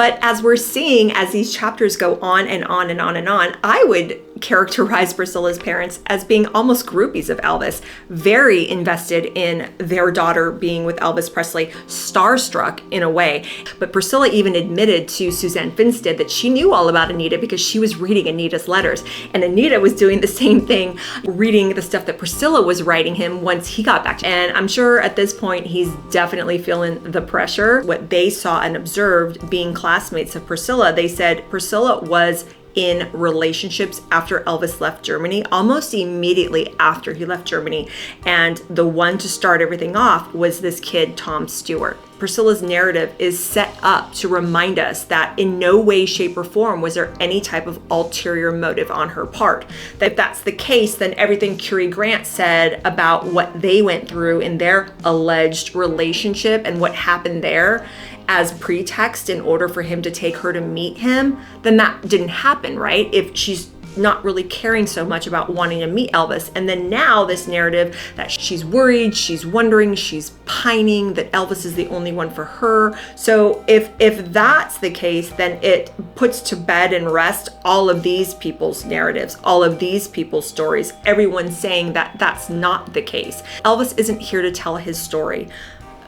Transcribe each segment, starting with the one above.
But as we're seeing, as these chapters go on and on and on and on, I would characterize Priscilla's parents as being almost groupies of Elvis, very invested in their daughter being with Elvis Presley, starstruck in a way. But Priscilla even admitted to Suzanne Finstad that she knew all about Anita because she was reading Anita's letters. And Anita was doing the same thing, reading the stuff that Priscilla was writing him once he got back. And I'm sure at this point, he's definitely feeling the pressure. What they saw and observed being classmates of Priscilla, they said Priscilla was in relationships after Elvis left Germany, almost immediately after he left Germany. And the one to start everything off was this kid, Tom Stewart. Priscilla's narrative is set up to remind us that in no way, shape, or form was there any type of ulterior motive on her part. That if that's the case, then everything Curie Grant said about what they went through in their alleged relationship and what happened there as pretext in order for him to take her to meet him, then that didn't happen, right? If she's not really caring so much about wanting to meet Elvis. And then now this narrative that she's worried, she's wondering, she's pining that Elvis is the only one for her. So if that's the case, then it puts to bed and rest all of these people's narratives, all of these people's stories, everyone saying that that's not the case. Elvis isn't here to tell his story.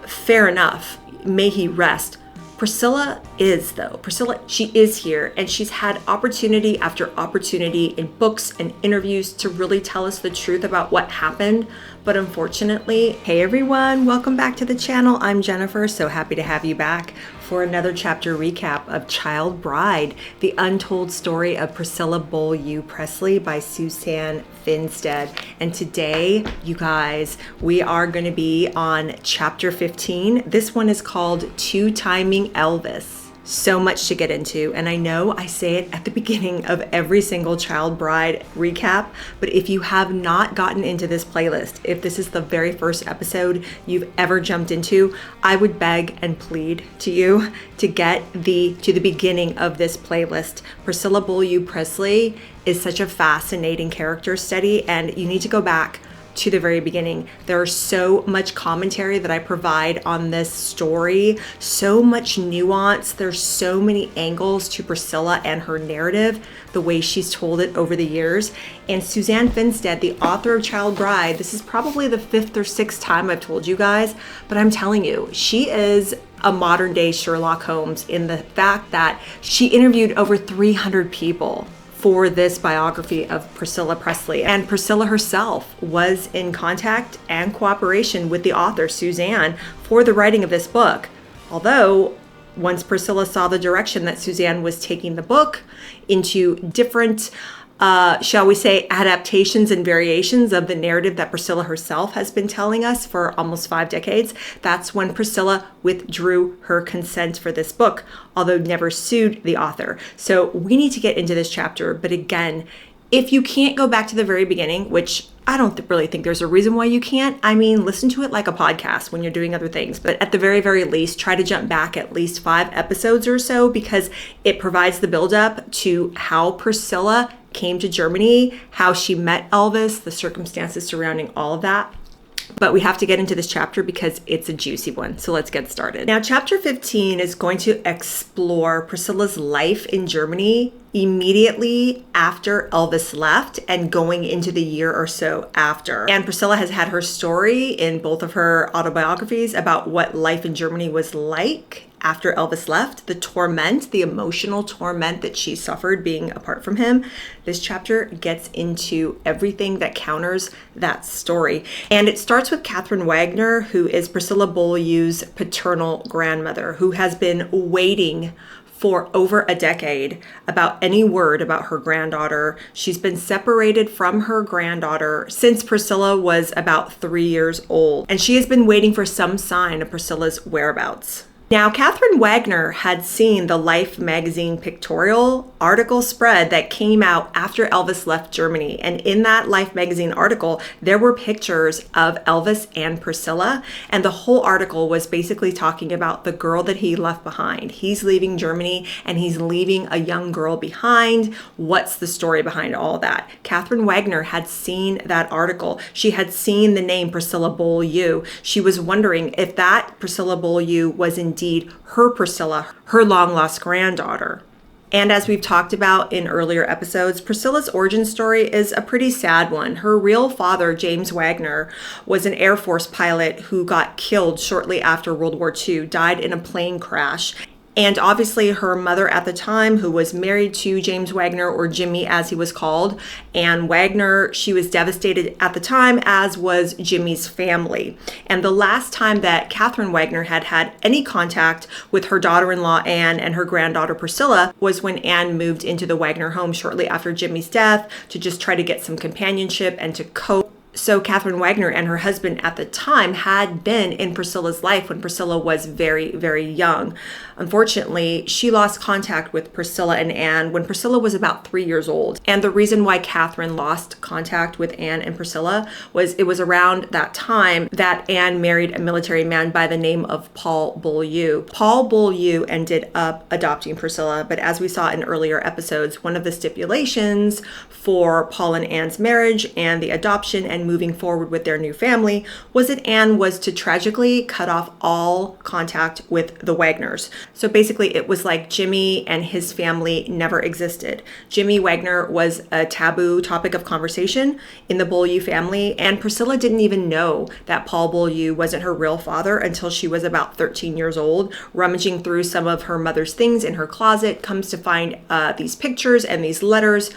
Fair enough. May he rest. Priscilla is, though. Priscilla, she is here, and she's had opportunity after opportunity in books and interviews to really tell us the truth about what happened. But unfortunately, hey everyone, welcome back to the channel. I'm Jennifer, so happy to have you back for another chapter recap of Child Bride, the untold story of Priscilla Presley by Suzanne Finstad. And today, you guys, we are going to be on chapter 15. This one is called Two-Timing Elvis. So much to get into, and I know I say it at the beginning of every single Child Bride recap, but if you have not gotten into this playlist, if this is the very first episode you've ever jumped into, I would beg and plead to you to get to the beginning of this playlist. Priscilla Presley is such a fascinating character study, and you need to go back to the very beginning. There's so much commentary that I provide on this story, so much nuance. There's so many angles to Priscilla and her narrative, the way she's told it over the years. And Suzanne Finstad, the author of Child Bride, this is probably the 5th or 6th time I've told you guys, but I'm telling you, she is a modern day Sherlock Holmes in the fact that she interviewed over 300 people for this biography of Priscilla Presley. And Priscilla herself was in contact and cooperation with the author, Suzanne, for the writing of this book. Although, once Priscilla saw the direction that Suzanne was taking the book into different shall we say, adaptations and variations of the narrative that Priscilla herself has been telling us for almost 5 decades, that's when Priscilla withdrew her consent for this book, although never sued the author. So we need to get into this chapter, but again, if you can't go back to the very beginning, which I don't really think there's a reason why you can't. I mean, listen to it like a podcast when you're doing other things. But at the very, very least, try to jump back at least 5 episodes or so, because it provides the buildup to how Priscilla came to Germany, how she met Elvis, the circumstances surrounding all of that. But we have to get into this chapter because it's a juicy one. So let's get started. Now, chapter 15 is going to explore Priscilla's life in Germany immediately after Elvis left and going into the year or so after. And Priscilla has had her story in both of her autobiographies about what life in Germany was like after Elvis left, the torment, the emotional torment that she suffered being apart from him. This chapter gets into everything that counters that story. And it starts with Catherine Wagner, who is Priscilla Beaulieu's paternal grandmother, who has been waiting for over a decade about any word about her granddaughter. She's been separated from her granddaughter since Priscilla was about 3 years old, and she has been waiting for some sign of Priscilla's whereabouts. Now, Catherine Wagner had seen the Life magazine pictorial article spread that came out after Elvis left Germany. And in that Life magazine article, there were pictures of Elvis and Priscilla. And the whole article was basically talking about the girl that he left behind. He's leaving Germany and he's leaving a young girl behind. What's the story behind all that? Catherine Wagner had seen that article. She had seen the name Priscilla Beaulieu. She was wondering if that Priscilla Beaulieu was indeed indeed her Priscilla, her long-lost granddaughter. And as we've talked about in earlier episodes, Priscilla's origin story is a pretty sad one. Her real father, James Wagner, was an Air Force pilot who got killed shortly after World War II, died in a plane crash. And obviously her mother at the time, who was married to James Wagner, or Jimmy as he was called, Anne Wagner, she was devastated at the time, as was Jimmy's family. And the last time that Catherine Wagner had any contact with her daughter-in-law Anne and her granddaughter Priscilla was when Anne moved into the Wagner home shortly after Jimmy's death to just try to get some companionship and to cope. So Catherine Wagner and her husband at the time had been in Priscilla's life when Priscilla was very, very young. Unfortunately, she lost contact with Priscilla and Anne when Priscilla was about 3 years old. And the reason why Catherine lost contact with Anne and Priscilla was it was around that time that Anne married a military man by the name of Paul Beaulieu. Paul Beaulieu ended up adopting Priscilla, but as we saw in earlier episodes, one of the stipulations for Paul and Anne's marriage and the adoption and moving forward with their new family was that Anne was to tragically cut off all contact with the Wagners. So basically it was like Jimmy and his family never existed. Jimmy Wagner was a taboo topic of conversation in the Beaulieu family, and Priscilla didn't even know that Paul Beaulieu wasn't her real father until she was about 13 years old, rummaging through some of her mother's things in her closet, comes to find these pictures and these letters,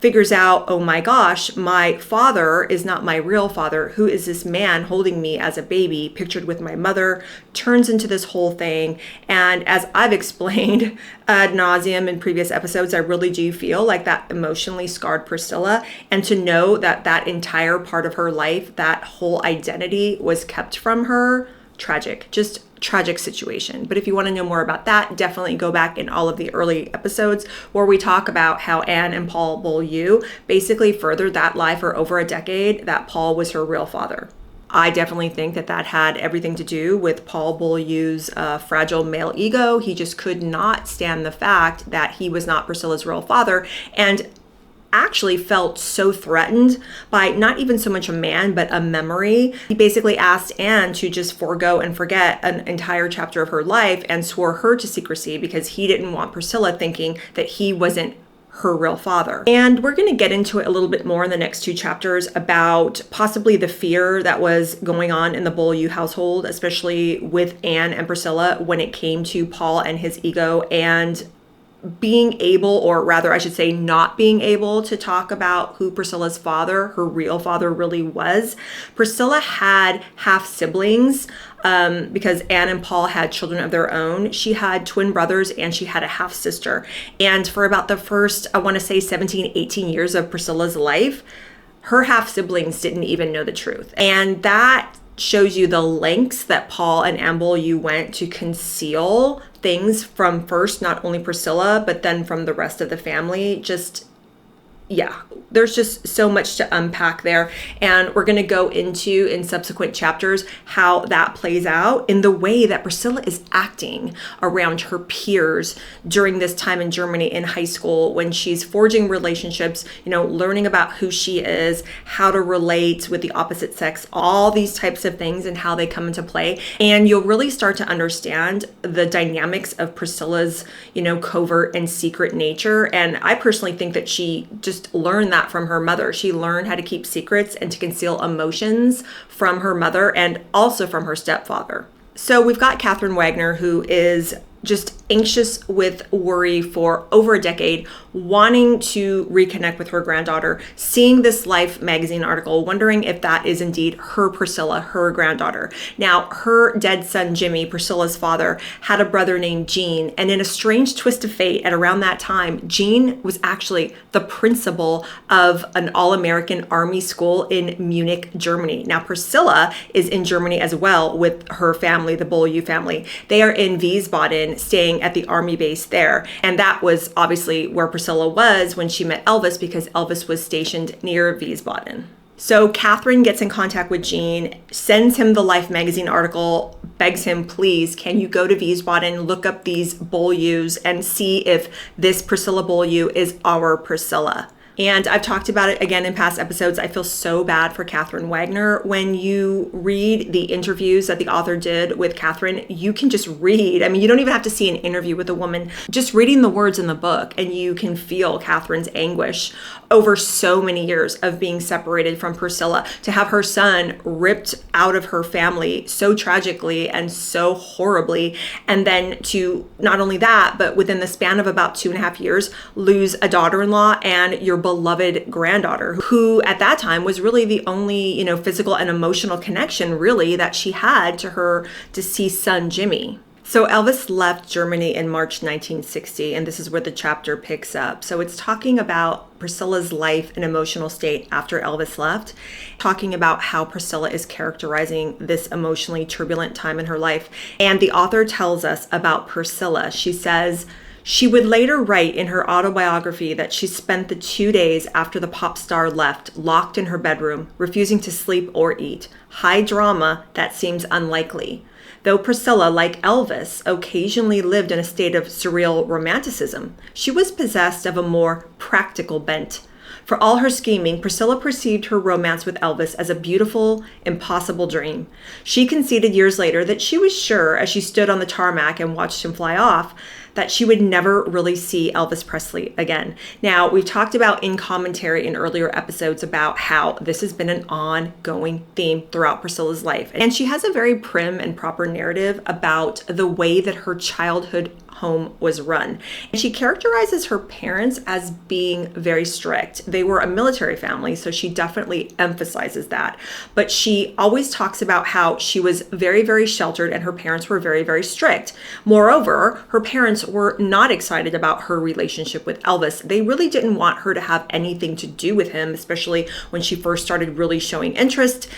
figures out, oh my gosh, my father is not my real father. Who is this man holding me as a baby, pictured with my mother? Turns into this whole thing. And as I've explained ad nauseum in previous episodes, I really do feel like that emotionally scarred Priscilla. And to know that that entire part of her life, that whole identity was kept from her, tragic, just tragic situation. But if you want to know more about that, definitely go back in all of the early episodes where we talk about how Anne and Paul Beaulieu basically furthered that lie for over a decade, that Paul was her real father. I definitely think that that had everything to do with Paul Beaulieu's fragile male ego. He just could not stand the fact that he was not Priscilla's real father, and actually felt so threatened by not even so much a man, but a memory. He basically asked Anne to just forego and forget an entire chapter of her life and swore her to secrecy because he didn't want Priscilla thinking that he wasn't her real father. And we're going to get into it a little bit more in the next two chapters about possibly the fear that was going on in the Beaulieu household, especially with Anne and Priscilla when it came to Paul and his ego, and being able, or rather I should say not being able, to talk about who Priscilla's father, her real father, really was. Priscilla had half siblings because Anne and Paul had children of their own. She had twin brothers and she had a half sister. And for about the first, I want to say 17, 18 years of Priscilla's life, her half siblings didn't even know the truth. And that shows you the lengths that Paul and Anne Beaulieu went to conceal things from first, not only Priscilla, but then from the rest of the family. Just, yeah, there's just so much to unpack there. And we're going to go into, in subsequent chapters, how that plays out in the way that Priscilla is acting around her peers during this time in Germany in high school, when she's forging relationships, learning about who she is, how to relate with the opposite sex, all these types of things and how they come into play. And you'll really start to understand the dynamics of Priscilla's, covert and secret nature. And I personally think that she just learned that from her mother. She learned how to keep secrets and to conceal emotions from her mother and also from her stepfather. So we've got Catherine Wagner, who is just anxious with worry for over a decade, wanting to reconnect with her granddaughter, seeing this Life magazine article, wondering if that is indeed her Priscilla, her granddaughter. Now, her dead son, Jimmy, Priscilla's father, had a brother named Gene, and in a strange twist of fate, at around that time, Gene was actually the principal of an all-American army school in Munich, Germany. Now, Priscilla is in Germany as well with her family, the Beaulieu family. They are in Wiesbaden, staying at the army base there. And that was obviously where Priscilla was when she met Elvis, because Elvis was stationed near Wiesbaden. So Catherine gets in contact with Gene, sends him the Life magazine article, begs him, please, can you go to Wiesbaden, look up these Beaulieus and see if this Priscilla Beaulieu is our Priscilla. And I've talked about it again in past episodes. I feel so bad for Catherine Wagner. When you read the interviews that the author did with Catherine, you can just read. I mean, you don't even have to see an interview with a woman. Just reading the words in the book, and you can feel Catherine's anguish over so many years of being separated from Priscilla, to have her son ripped out of her family so tragically and so horribly, and then to not only that, but within the span of about 2.5 years, lose a daughter-in-law and your beloved granddaughter, who at that time was really the only, physical and emotional connection really that she had to her deceased son, Jimmy. So Elvis left Germany in March 1960, and this is where the chapter picks up. So it's talking about Priscilla's life and emotional state after Elvis left, talking about how Priscilla is characterizing this emotionally turbulent time in her life. And the author tells us about Priscilla. She says, she would later write in her autobiography that she spent the 2 days after the pop star left locked in her bedroom, refusing to sleep or eat. High drama that seems unlikely. Though Priscilla, like Elvis, occasionally lived in a state of surreal romanticism, she was possessed of a more practical bent. For all her scheming, Priscilla perceived her romance with Elvis as a beautiful, impossible dream. She conceded years later that she was sure, as she stood on the tarmac and watched him fly off, that she would never really see Elvis Presley again. Now, we've talked about in commentary in earlier episodes about how this has been an ongoing theme throughout Priscilla's life. And she has a very prim and proper narrative about the way that her childhood home was run. And she characterizes her parents as being very strict. They were a military family, so she definitely emphasizes that. But she always talks about how she was very, very sheltered and her parents were very, very strict. Moreover, her parents were not excited about her relationship with Elvis. They really didn't want her to have anything to do with him, especially when she first started really showing interest.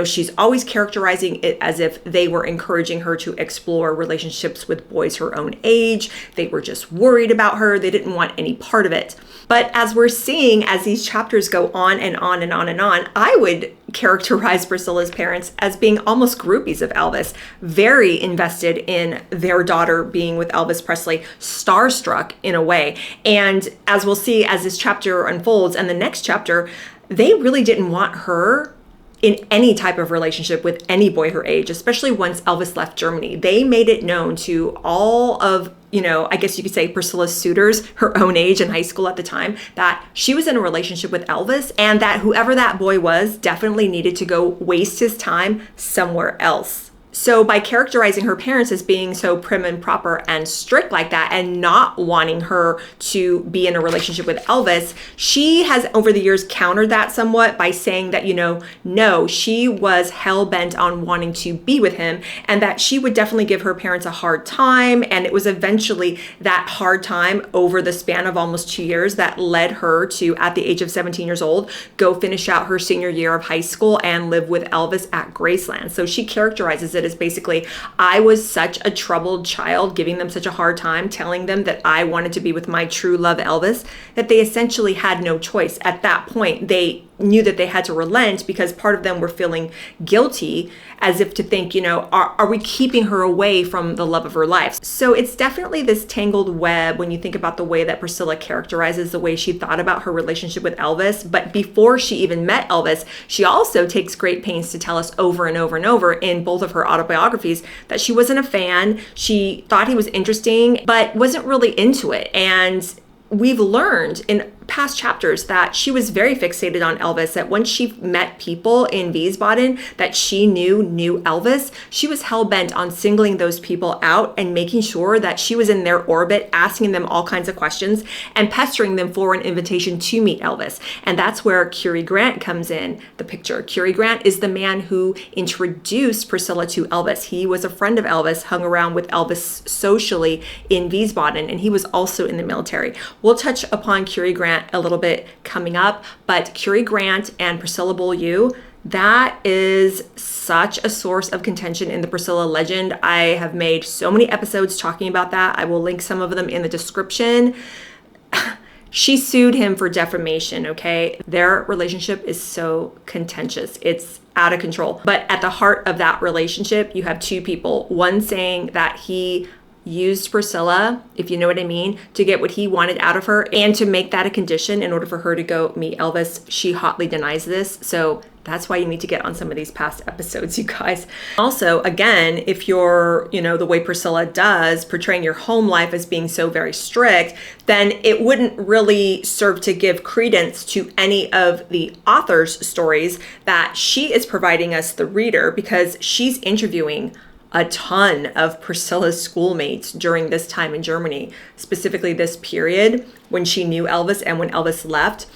She's always characterizing it as if they were encouraging her to explore relationships with boys her own age. They were just worried about her. They didn't want any part of it. But as we're seeing, as these chapters go on and on and on and on, I would characterize Priscilla's parents as being almost groupies of Elvis, very invested in their daughter being with Elvis Presley, starstruck in a way. And as we'll see as this chapter unfolds and the next chapter, they really didn't want her in any type of relationship with any boy her age, especially once Elvis left Germany. They made it known to all of, I guess you could say Priscilla's suitors, her own age in high school at the time, that she was in a relationship with Elvis and that whoever that boy was definitely needed to go waste his time somewhere else. So by characterizing her parents as being so prim and proper and strict like that and not wanting her to be in a relationship with Elvis, she has over the years countered that somewhat by saying that, no, she was hell-bent on wanting to be with him and that she would definitely give her parents a hard time. And it was eventually that hard time over the span of almost 2 years that led her to, at the age of 17 years old, go finish out her senior year of high school and live with Elvis at Graceland. So she characterizes it as basically, I was such a troubled child, giving them such a hard time, telling them that I wanted to be with my true love, Elvis, that they essentially had no choice. At that point, they knew that they had to relent because part of them were feeling guilty, as if to think, are we keeping her away from the love of her life? So it's definitely this tangled web when you think about the way that Priscilla characterizes the way she thought about her relationship with Elvis. But before she even met Elvis, she also takes great pains to tell us over and over and over in both of her autobiographies that she wasn't a fan. She thought he was interesting, but wasn't really into it. And we've learned in past chapters that she was very fixated on Elvis, that when she met people in Wiesbaden that she knew Elvis, she was hell-bent on singling those people out and making sure that she was in their orbit, asking them all kinds of questions and pestering them for an invitation to meet Elvis. And that's where Cary Grant comes in the picture. Cary Grant is the man who introduced Priscilla to Elvis. He was a friend of Elvis, hung around with Elvis socially in Wiesbaden, and he was also in the military. We'll touch upon Cary Grant a little bit coming up, but Cary Grant and Priscilla Beaulieu, that is such a source of contention in the Priscilla legend. I have made so many episodes talking about that. I will link some of them in the description. She sued him for defamation, okay? Their relationship is so contentious. It's out of control. But at the heart of that relationship, you have two people, one saying that he used Priscilla, if you know what I mean, to get what he wanted out of her and to make that a condition in order for her to go meet Elvis. She hotly denies this. So that's why you need to get on some of these past episodes, you guys. Also, again, if you're, the way Priscilla does, portraying your home life as being so very strict, then it wouldn't really serve to give credence to any of the author's stories that she is providing us, the reader, because she's interviewing a ton of Priscilla's schoolmates during this time in Germany, specifically this period when she knew Elvis and when Elvis left.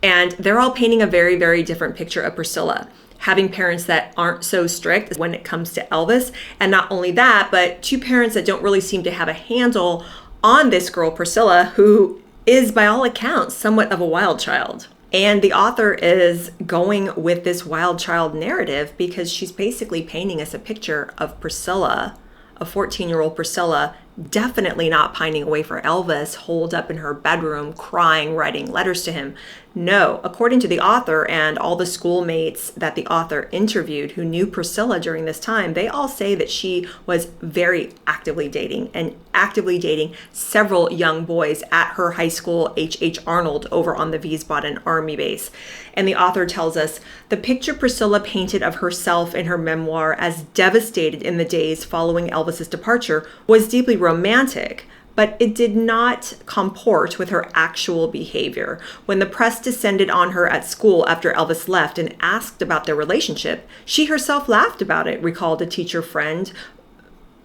And they're all painting a very, very different picture of Priscilla, having parents that aren't so strict when it comes to Elvis. And not only that, but two parents that don't really seem to have a handle on this girl, Priscilla, who is, by all accounts, somewhat of a wild child. And the author is going with this wild child narrative because she's basically painting us a picture of Priscilla, a 14-year-old Priscilla, definitely not pining away for Elvis, holed up in her bedroom, crying, writing letters to him. No, according to the author and all the schoolmates that the author interviewed who knew Priscilla during this time, they all say that she was very actively dating several young boys at her high school, H.H. Arnold, over on the Wiesbaden Army base. And the author tells us, the picture Priscilla painted of herself in her memoir as devastated in the days following Elvis's departure was deeply romantic, but it did not comport with her actual behavior. When the press descended on her at school after Elvis left and asked about their relationship, she herself laughed about it, recalled a teacher friend,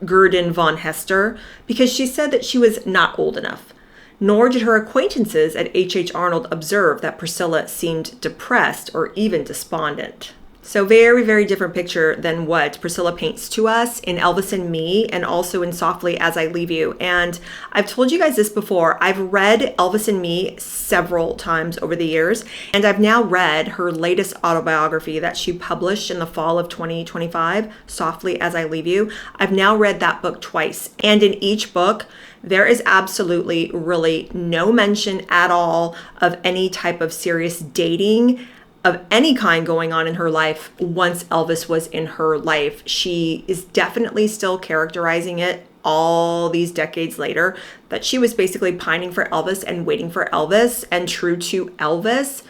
Gerdin von Hester, because she said that she was not old enough. Nor did her acquaintances at H.H. Arnold observe that Priscilla seemed depressed or even despondent. So very, very different picture than what Priscilla paints to us in Elvis and Me and also in Softly As I Leave You. And I've told you guys this before. I've read Elvis and Me several times over the years, and I've now read her latest autobiography that she published in the fall of 2025, Softly As I Leave You. I've now read that book twice. And in each book, there is absolutely really no mention at all of any type of serious dating of any kind going on in her life once Elvis was in her life. She is definitely still characterizing it all these decades later that she was basically pining for Elvis and waiting for Elvis and true to Elvis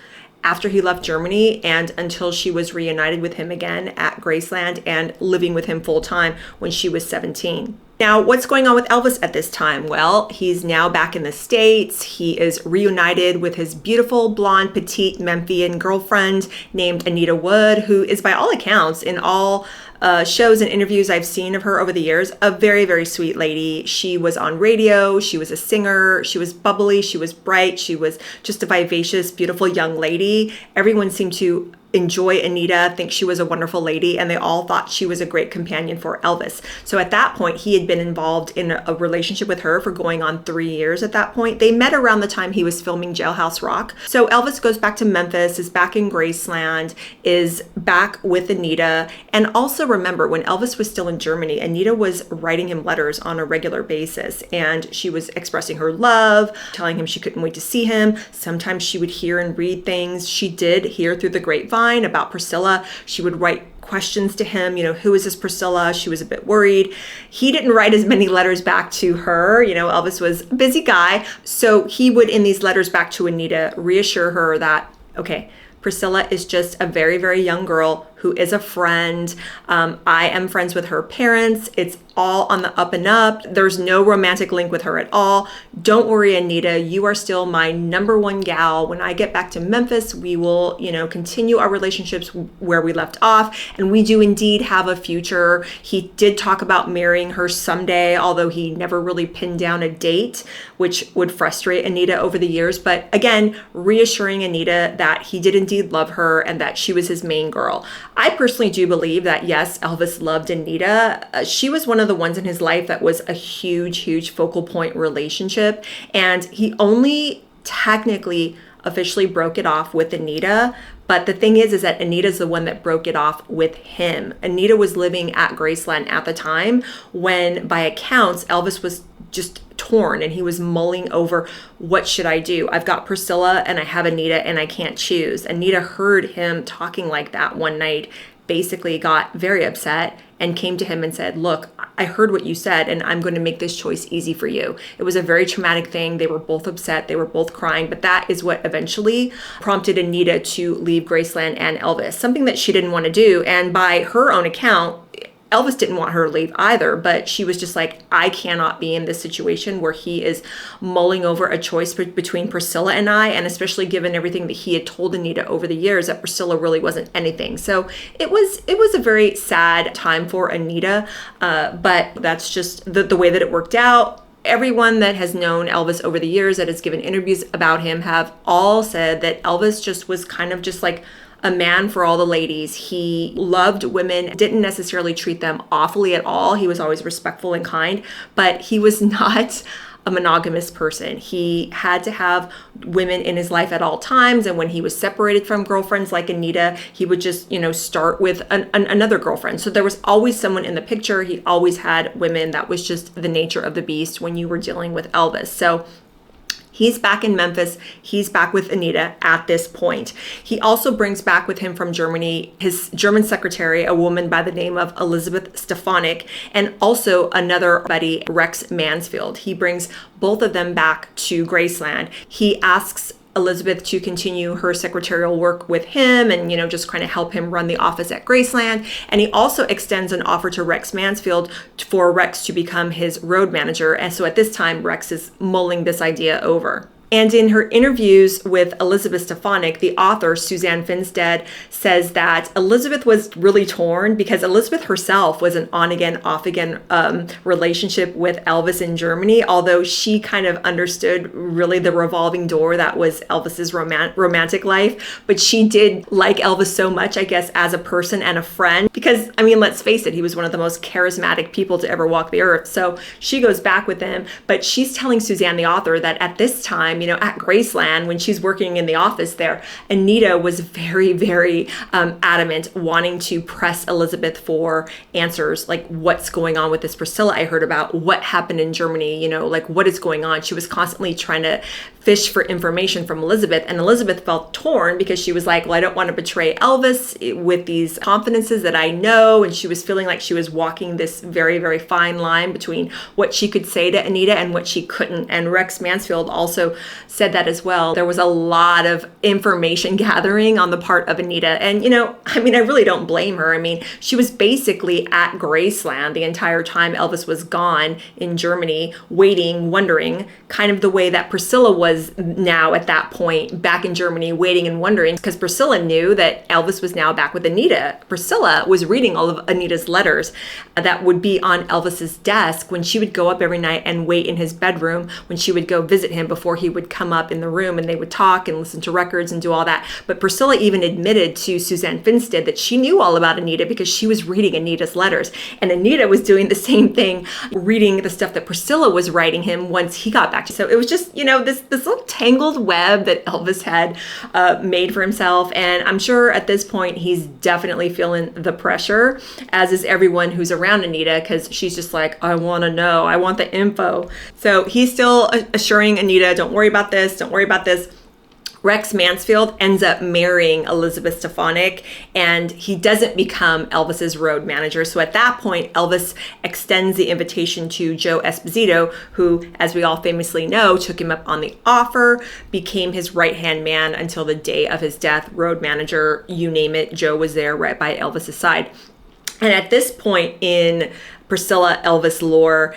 after he left Germany and until she was reunited with him again at Graceland and living with him full time when she was 17. Now, what's going on with Elvis at this time? Well, he's now back in the States. He is reunited with his beautiful, blonde, petite Memphian girlfriend named Anita Wood, who is, by all accounts, in all shows and interviews I've seen of her over the years, a very, very sweet lady. She was on radio. She was a singer. She was bubbly. She was bright. She was just a vivacious, beautiful young lady. Everyone seemed to enjoy Anita, think she was a wonderful lady, and they all thought she was a great companion for Elvis. So at that point, he had been involved in a relationship with her for going on 3 years at that point. They met around the time he was filming Jailhouse Rock. So Elvis goes back to Memphis, is back in Graceland, is back with Anita. And also remember, when Elvis was still in Germany, Anita was writing him letters on a regular basis, and she was expressing her love, telling him she couldn't wait to see him. Sometimes she would hear and read things. She did hear through the grapevine about Priscilla. She would write questions to him, who is this Priscilla? She was a bit worried. He didn't write as many letters back to her. Elvis was a busy guy. So he would, in these letters back to Anita, reassure her that, okay, Priscilla is just a very, very young girl who is a friend. I am friends with her parents. It's all on the up and up. There's no romantic link with her at all. Don't worry, Anita, you are still my number one gal. When I get back to Memphis, we will, continue our relationships where we left off. And we do indeed have a future. He did talk about marrying her someday, although he never really pinned down a date, which would frustrate Anita over the years. But again, reassuring Anita that he did indeed love her and that she was his main girl. I personally do believe that, yes, Elvis loved Anita. She was one of the ones in his life that was a huge, huge focal point relationship. And he only technically officially broke it off with Anita. But the thing is that Anita's the one that broke it off with him. Anita was living at Graceland at the time when, by accounts, Elvis was just torn and he was mulling over, what should I do? I've got Priscilla and I have Anita and I can't choose. Anita heard him talking like that one night, basically got very upset and came to him and said, look, I heard what you said, and I'm going to make this choice easy for you. It was a very traumatic thing. They were both upset. They were both crying. But that is what eventually prompted Anita to leave Graceland and Elvis, something that she didn't want to do. And by her own account, Elvis didn't want her to leave either, but she was just like, I cannot be in this situation where he is mulling over a choice between Priscilla and I, and especially given everything that he had told Anita over the years that Priscilla really wasn't anything. So it was a very sad time for Anita, but that's just the way that it worked out. Everyone that has known Elvis over the years that has given interviews about him have all said that Elvis just was kind of just like a man for all the ladies. He loved women, didn't necessarily treat them awfully at all. He was always respectful and kind, but he was not a monogamous person. He had to have women in his life at all times. And when he was separated from girlfriends like Anita, he would just, start with another girlfriend. So there was always someone in the picture. He always had women. That was just the nature of the beast when you were dealing with Elvis. So he's back in Memphis. He's back with Anita at this point. He also brings back with him from Germany his German secretary, a woman by the name of Elizabeth Stefanik, and also another buddy, Rex Mansfield. He brings both of them back to Graceland. He asks Elizabeth to continue her secretarial work with him and, just kind of help him run the office at Graceland. And he also extends an offer to Rex Mansfield for Rex to become his road manager. And so at this time, Rex is mulling this idea over. And in her interviews with Elizabeth Stefanik, the author, Suzanne Finstad, says that Elizabeth was really torn because Elizabeth herself was an on-again, off-again relationship with Elvis in Germany, although she kind of understood really the revolving door that was Elvis's romantic life. But she did like Elvis so much, I guess, as a person and a friend, because, let's face it, he was one of the most charismatic people to ever walk the earth. So she goes back with him, but she's telling Suzanne, the author, that at this time, at Graceland, when she's working in the office there, Anita was very, very adamant, wanting to press Elizabeth for answers, like what's going on with this Priscilla I heard about, what happened in Germany, like what is going on. She was constantly trying to fish for information from Elizabeth, and Elizabeth felt torn because she was like, well, I don't want to betray Elvis with these confidences that I know, and she was feeling like she was walking this very, very fine line between what she could say to Anita and what she couldn't. And Rex Mansfield also said that as well. There was a lot of information gathering on the part of Anita. And, I really don't blame her. She was basically at Graceland the entire time Elvis was gone in Germany, waiting, wondering, kind of the way that Priscilla was now at that point back in Germany, waiting and wondering, because Priscilla knew that Elvis was now back with Anita. Priscilla was reading all of Anita's letters that would be on Elvis's desk when she would go up every night and wait in his bedroom when she would go visit him before he would come up in the room, and they would talk and listen to records and do all that. But Priscilla even admitted to Suzanne Finstad that she knew all about Anita because she was reading Anita's letters. And Anita was doing the same thing, reading the stuff that Priscilla was writing him once he got back. So it was just, this little tangled web that Elvis had made for himself. And I'm sure at this point, he's definitely feeling the pressure, as is everyone who's around Anita, because she's just like, I want to know. I want the info. So he's still assuring Anita, don't worry about this. Don't worry about this. Rex Mansfield ends up marrying Elizabeth Stefanik, and he doesn't become Elvis's road manager. So at that point, Elvis extends the invitation to Joe Esposito, who, as we all famously know, took him up on the offer, became his right-hand man until the day of his death, road manager, you name it. Joe was there right by Elvis's side. And at this point in Priscilla Elvis lore,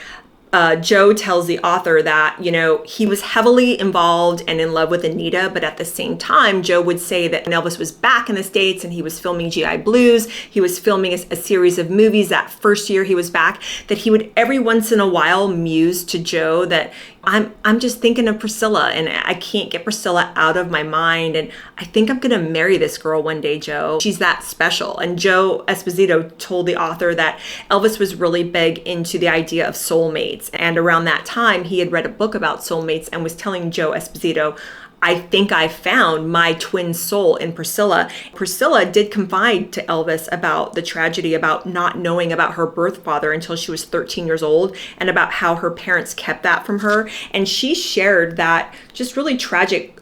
Joe tells the author that, he was heavily involved and in love with Anita, but at the same time, Joe would say that when Elvis was back in the States and he was filming GI Blues, he was filming a series of movies that first year he was back, that he would every once in a while muse to Joe that, I'm just thinking of Priscilla and I can't get Priscilla out of my mind. And I think I'm going to marry this girl one day, Joe. She's that special. And Joe Esposito told the author that Elvis was really big into the idea of soulmates. And around that time, he had read a book about soulmates and was telling Joe Esposito, I think I found my twin soul in Priscilla. Priscilla did confide to Elvis about the tragedy about not knowing about her birth father until she was 13 years old and about how her parents kept that from her. And she shared that just really tragic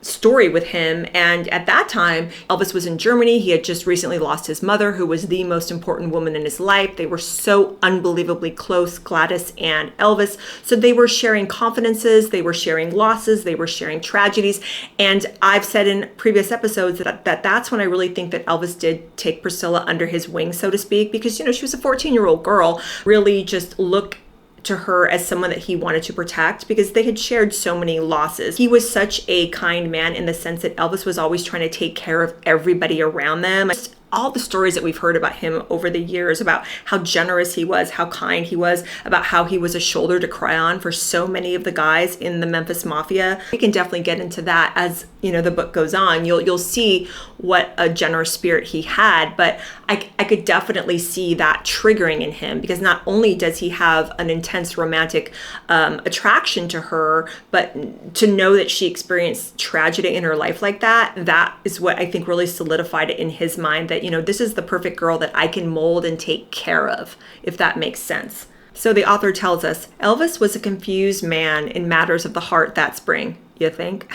story with him. And at that time, Elvis was in Germany. He had just recently lost his mother, who was the most important woman in his life. They were so unbelievably close, Gladys and Elvis. So they were sharing confidences, they were sharing losses, they were sharing tragedies. And I've said in previous episodes that's when I really think that Elvis did take Priscilla under his wing, so to speak, because, she was a 14-year-old girl, really just look to her as someone that he wanted to protect because they had shared so many losses. He was such a kind man in the sense that Elvis was always trying to take care of everybody around them. All the stories that we've heard about him over the years about how generous he was, how kind he was, about how he was a shoulder to cry on for so many of the guys in the Memphis Mafia. We can definitely get into that as, the book goes on. You'll see what a generous spirit he had, but I could definitely see that triggering in him because not only does he have an intense romantic attraction to her, but to know that she experienced tragedy in her life like that is what I think really solidified it in his mind that, this is the perfect girl that I can mold and take care of, if that makes sense. So the author tells us, Elvis was a confused man in matters of the heart that spring. You think?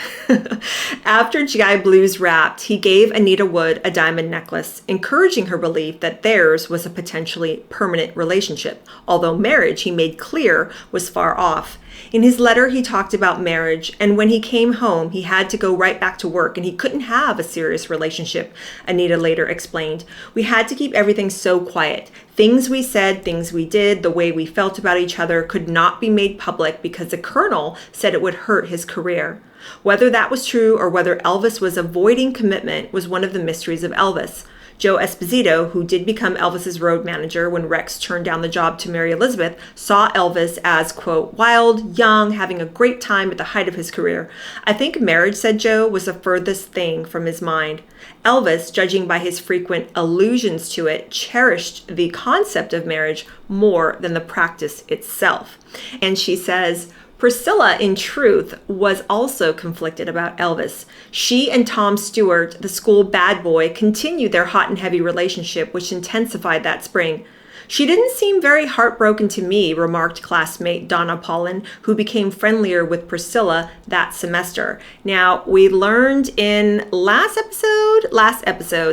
After GI Blues wrapped, he gave Anita Wood a diamond necklace, encouraging her belief that theirs was a potentially permanent relationship, although marriage, he made clear, was far off. In his letter, he talked about marriage, and when he came home, he had to go right back to work, and he couldn't have a serious relationship, Anita later explained. We had to keep everything so quiet. Things we said, things we did, the way we felt about each other could not be made public because the colonel said it would hurt his career. Whether that was true or whether Elvis was avoiding commitment was one of the mysteries of Elvis. Joe Esposito, who did become Elvis's road manager when Rex turned down the job to marry Elizabeth, saw Elvis as, quote, wild, young, having a great time at the height of his career. I think marriage, said Joe, was the furthest thing from his mind. Elvis, judging by his frequent allusions to it, cherished the concept of marriage more than the practice itself. And she says, Priscilla, in truth, was also conflicted about Elvis. She and Tom Stewart, the school bad boy, continued their hot and heavy relationship, which intensified that spring. She didn't seem very heartbroken to me, remarked classmate Donna Paulin, who became friendlier with Priscilla that semester. Now, we learned in last episode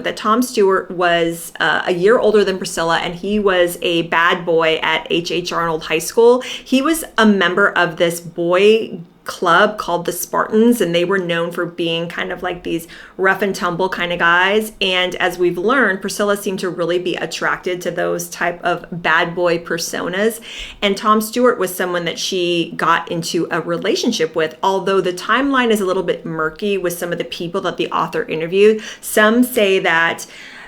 that Tom Stewart was a year older than Priscilla, and he was a bad boy at H.H. Arnold High School. He was a member of this boy club called the Spartans, and they were known for being kind of like these rough and tumble kind of guys. And as we've learned, Priscilla seemed to really be attracted to those type of bad boy personas. And Tom Stewart was someone that she got into a relationship with, although the timeline is a little bit murky with some of the people that the author interviewed. Some say that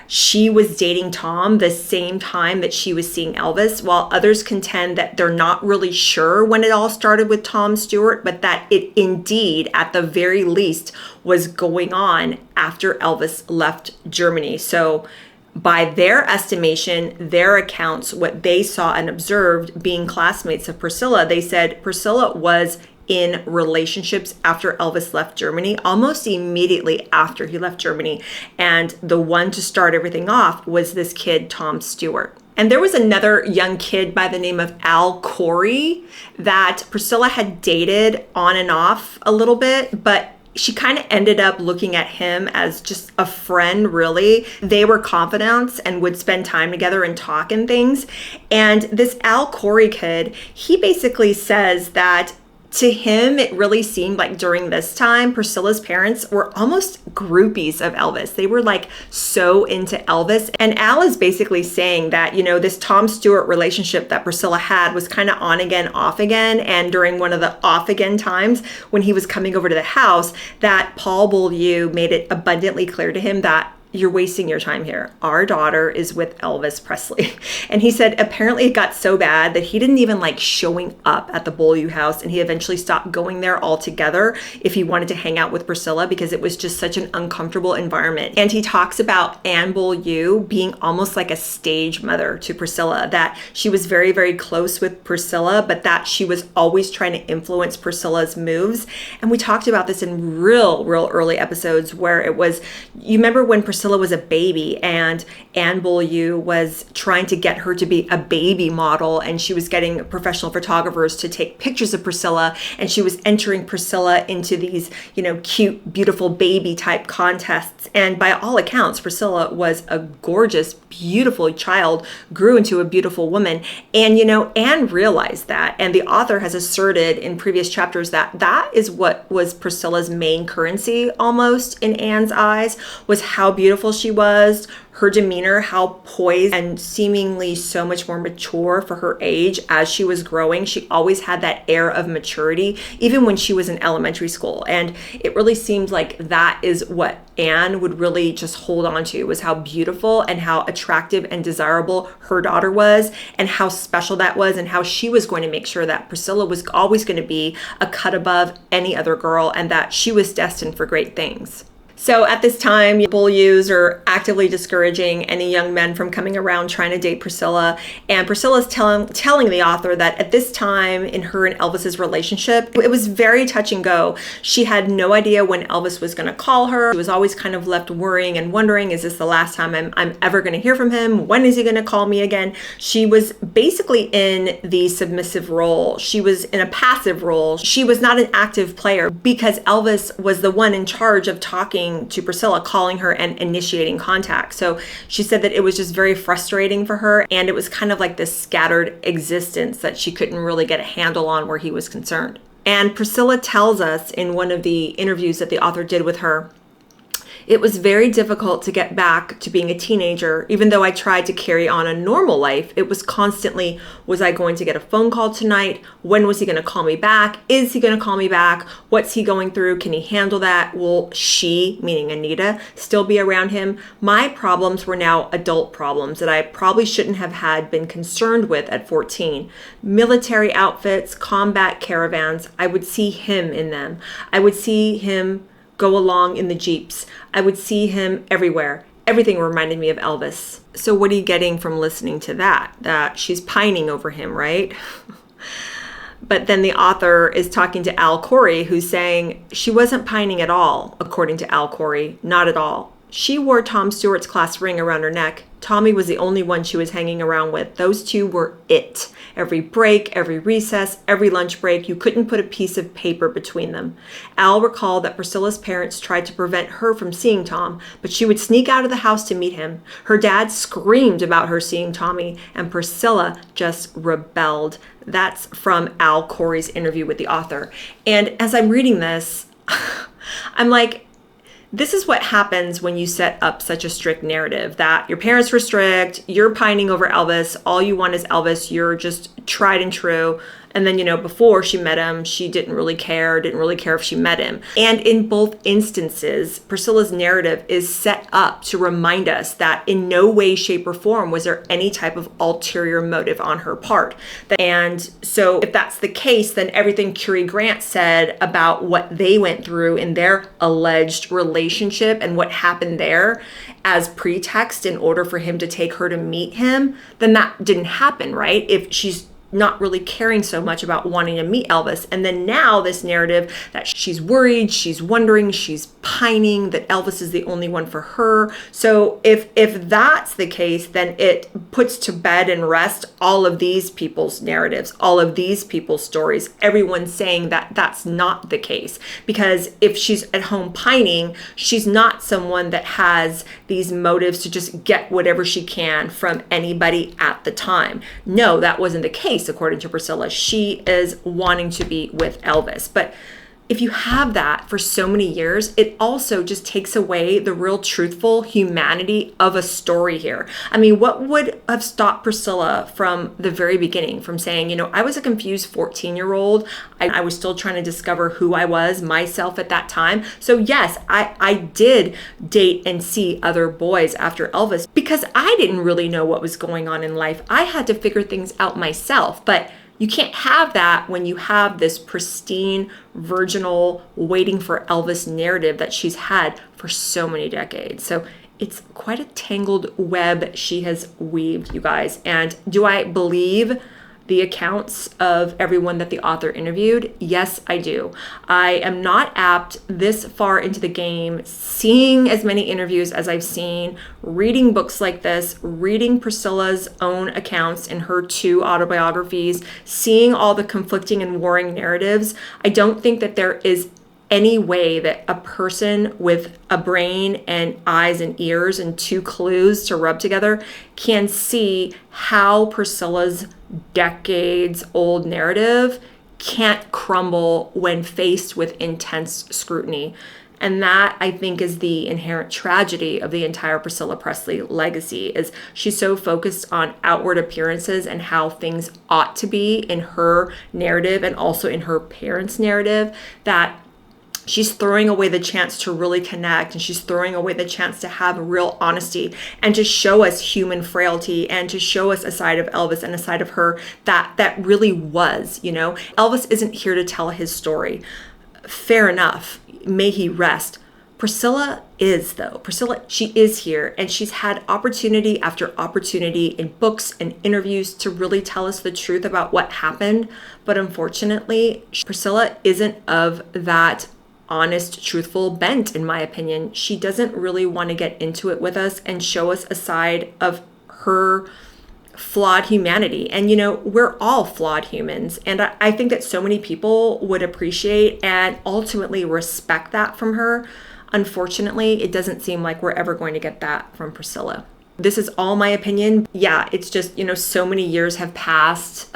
she was dating Tom the same time that she was seeing Elvis, while others contend that they're not really sure when it all started with Tom Stewart, but that it indeed, at the very least, was going on after Elvis left Germany. So by their estimation, their accounts, what they saw and observed being classmates of Priscilla, they said Priscilla was in relationships after Elvis left Germany, almost immediately after he left Germany. And the one to start everything off was this kid, Tom Stewart. And there was another young kid by the name of Al Corey that Priscilla had dated on and off a little bit, but she kind of ended up looking at him as just a friend, really. They were confidants and would spend time together and talk and things. And this Al Corey kid, he basically says that to him, it really seemed like during this time, Priscilla's parents were almost groupies of Elvis. They were like so into Elvis. And Al is basically saying that, this Tom Stewart relationship that Priscilla had was kind of on again, off again. And during one of the off again times when he was coming over to the house, that Paul Beaulieu made it abundantly clear to him that you're wasting your time here. Our daughter is with Elvis Presley. And he said apparently it got so bad that he didn't even like showing up at the Beaulieu house, and he eventually stopped going there altogether if he wanted to hang out with Priscilla because it was just such an uncomfortable environment. And he talks about Anne Beaulieu being almost like a stage mother to Priscilla, that she was very, very close with Priscilla, but that she was always trying to influence Priscilla's moves. And we talked about this in real early episodes where it was, you remember when Priscilla Priscilla was a baby, and Anne Beaulieu was trying to get her to be a baby model, and she was getting professional photographers to take pictures of Priscilla, and she was entering Priscilla into these, cute, beautiful baby type contests. And by all accounts, Priscilla was a gorgeous, beautiful child, grew into a beautiful woman. And, Anne realized that, and the author has asserted in previous chapters that that is what was Priscilla's main currency almost in Anne's eyes, was how beautiful she was, her demeanor, how poised and seemingly so much more mature for her age as she was growing. She always had that air of maturity, even when she was in elementary school. And it really seemed like that is what Anne would really just hold on to, was how beautiful and how attractive and desirable her daughter was, and how special that was, and how she was going to make sure that Priscilla was always going to be a cut above any other girl, and that she was destined for great things. So at this time, Beaulieus are actively discouraging any young men from coming around trying to date Priscilla. And Priscilla's telling the author that at this time in her and Elvis's relationship, it was very touch and go. She had no idea when Elvis was going to call her. She was always kind of left worrying and wondering, is this the last time I'm ever going to hear from him? When is he going to call me again? She was basically in the submissive role. She was in a passive role. She was not an active player because Elvis was the one in charge of talking to Priscilla, calling her and initiating contact. So she said that it was just very frustrating for her, and it was kind of like this scattered existence that she couldn't really get a handle on where he was concerned. And Priscilla tells us in one of the interviews that the author did with her, it was very difficult to get back to being a teenager. Even though I tried to carry on a normal life, it was constantly, was I going to get a phone call tonight? When was he going to call me back? Is he going to call me back? What's he going through? Can he handle that? Will she, meaning Anita, still be around him? My problems were now adult problems that I probably shouldn't have been concerned with at 14. Military outfits, combat caravans, I would see him in them. I would see him go along in the Jeeps. I would see him everywhere. Everything reminded me of Elvis. So what are you getting from listening to that? That she's pining over him, right? But then the author is talking to Al Corey, who's saying she wasn't pining at all, according to Al Corey, not at all. She wore Tom Stewart's class ring around her neck. Tommy was the only one she was hanging around with. Those two were it. Every break, every recess, every lunch break, you couldn't put a piece of paper between them. Al recalled that Priscilla's parents tried to prevent her from seeing Tom, but she would sneak out of the house to meet him. Her dad screamed about her seeing Tommy, and Priscilla just rebelled. That's from Al Corey's interview with the author. And as I'm reading this, I'm like, this is what happens when you set up such a strict narrative, that your parents were strict, you're pining over Elvis, all you want is Elvis, you're just tried and true. And then, before she met him, she didn't really care if she met him. And in both instances, Priscilla's narrative is set up to remind us that in no way, shape, or form was there any type of ulterior motive on her part. And so if that's the case, then everything Curie Grant said about what they went through in their alleged relationship and what happened there as pretext in order for him to take her to meet him, then that didn't happen, right? If she's not really caring so much about wanting to meet Elvis. And then now this narrative that she's worried, she's wondering, she's pining, that Elvis is the only one for her. So if that's the case, then it puts to bed and rest all of these people's narratives, all of these people's stories, everyone's saying that that's not the case. Because if she's at home pining, she's not someone that has these motives to just get whatever she can from anybody at the time. No, that wasn't the case. According to Priscilla, she is wanting to be with Elvis. But if you have that for so many years, it also just takes away the real truthful humanity of a story here. I mean, what would have stopped Priscilla from the very beginning from saying, I was a confused 14-year-old. I was still trying to discover who I was, myself at that time. So yes, I did date and see other boys after Elvis because I didn't really know what was going on in life. I had to figure things out myself. But you can't have that when you have this pristine, virginal, waiting for Elvis narrative that she's had for so many decades. So it's quite a tangled web she has weaved, you guys. And do I believe the accounts of everyone that the author interviewed? Yes, I do. I am not apt this far into the game, seeing as many interviews as I've seen, reading books like this, reading Priscilla's own accounts in her 2 autobiographies, seeing all the conflicting and warring narratives. I don't think that there is any way that a person with a brain and eyes and ears and 2 clues to rub together can see how Priscilla's decades old narrative can't crumble when faced with intense scrutiny. And that, I think, is the inherent tragedy of the entire Priscilla Presley legacy, is she's so focused on outward appearances and how things ought to be in her narrative and also in her parents' narrative, that she's throwing away the chance to really connect, and she's throwing away the chance to have real honesty and to show us human frailty and to show us a side of Elvis and a side of her that really was, you know. Elvis isn't here to tell his story. Fair enough. May he rest. Priscilla is, though. Priscilla, she is here, and she's had opportunity after opportunity in books and interviews to really tell us the truth about what happened. But unfortunately, Priscilla isn't of that honest, truthful bent, in my opinion. She doesn't really want to get into it with us and show us a side of her flawed humanity. And, you know, we're all flawed humans. And I think that so many people would appreciate and ultimately respect that from her. Unfortunately, it doesn't seem like we're ever going to get that from Priscilla. This is all my opinion. Yeah, it's just, you know, so many years have passed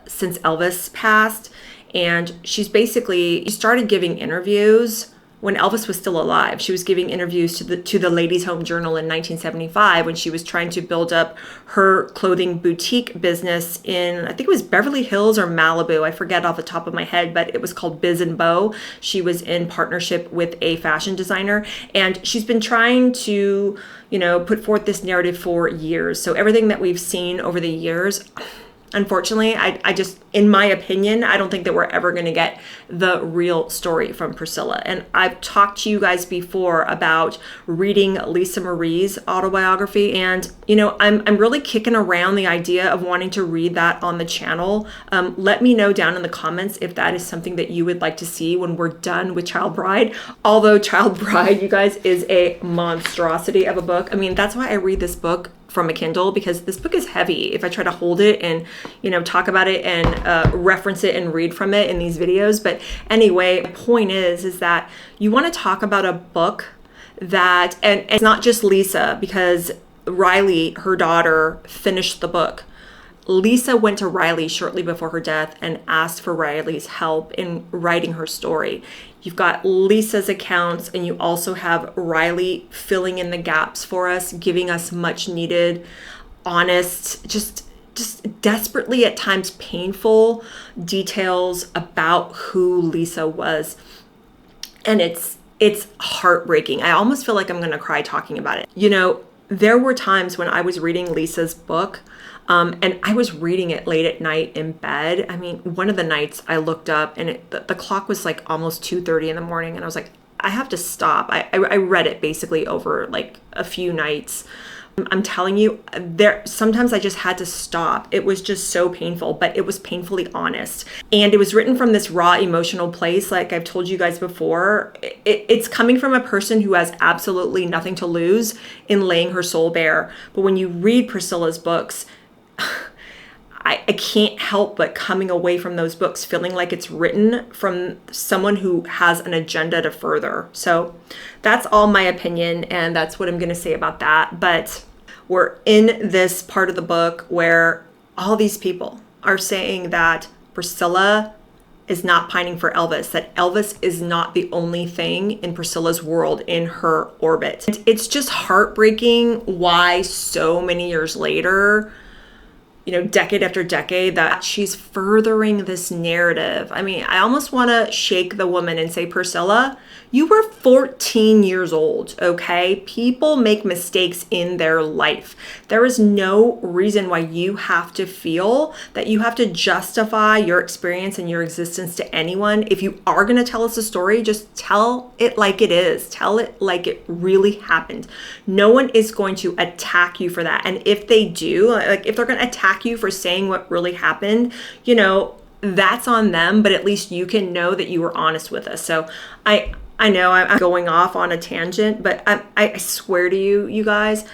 since Elvis passed. And she started giving interviews when Elvis was still alive. She was giving interviews to the Ladies' Home Journal in 1975 when she was trying to build up her clothing boutique business in, I think it was Beverly Hills or Malibu. I forget off the top of my head, but it was called Biz and Bow. She was in partnership with a fashion designer, and she's been trying to, you know, put forth this narrative for years. So everything that we've seen over the years, unfortunately, I just, in my opinion, I don't think that we're ever going to get the real story from Priscilla. And I've talked to you guys before about reading Lisa Marie's autobiography. And, you know, I'm really kicking around the idea of wanting to read that on the channel. Let me know down in the comments if that is something that you would like to see when we're done with Child Bride. Although Child Bride, you guys, is a monstrosity of a book. I mean, that's why I read this book from a Kindle, because this book is heavy. If I try to hold it and, you know, talk about it and reference it and read from it in these videos. But anyway, the point is that you want to talk about a book that, and it's not just Lisa, because Riley, her daughter, finished the book. Lisa went to Riley shortly before her death and asked for Riley's help in writing her story. You've got Lisa's accounts, and you also have Riley filling in the gaps for us, giving us much needed, honest, just desperately at times painful details about who Lisa was. And it's heartbreaking. I almost feel like I'm going to cry talking about it. You know, there were times when I was reading Lisa's book, and I was reading it late at night in bed. I mean, one of the nights I looked up and the clock was like almost 2:30 in the morning, and I was like, I have to stop. I read it basically over like a few nights. I'm telling you, sometimes I just had to stop. It was just so painful, but it was painfully honest. And it was written from this raw emotional place. Like I've told you guys before, it's coming from a person who has absolutely nothing to lose in laying her soul bare. But when you read Priscilla's books, I can't help but coming away from those books feeling like it's written from someone who has an agenda to further. So that's all my opinion, and that's what I'm going to say about that. But we're in this part of the book where all these people are saying that Priscilla is not pining for Elvis, that Elvis is not the only thing in Priscilla's world, in her orbit. And it's just heartbreaking why so many years later, you know, decade after decade, that she's furthering this narrative. I mean, I almost want to shake the woman and say, Priscilla, you were 14 years old, okay? People make mistakes in their life. There is no reason why you have to feel that you have to justify your experience and your existence to anyone. If you are going to tell us a story, just tell it like it is. Tell it like it really happened. No one is going to attack you for that. And if they do, like if they're going to attack attack you for saying what really happened, you know, that's on them, but at least you can know that you were honest with us. So I know I'm going off on a tangent, but I swear to you, you guys,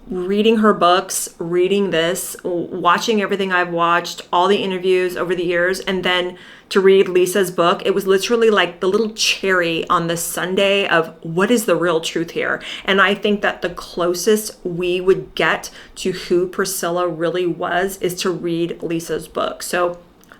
reading her books, reading this, watching everything I've watched, all the interviews over the years, and then to read Lisa's book, it was literally like the little cherry on the sundae of what is the real truth here. And I think that the closest we would get to who Priscilla really was is to read Lisa's book. So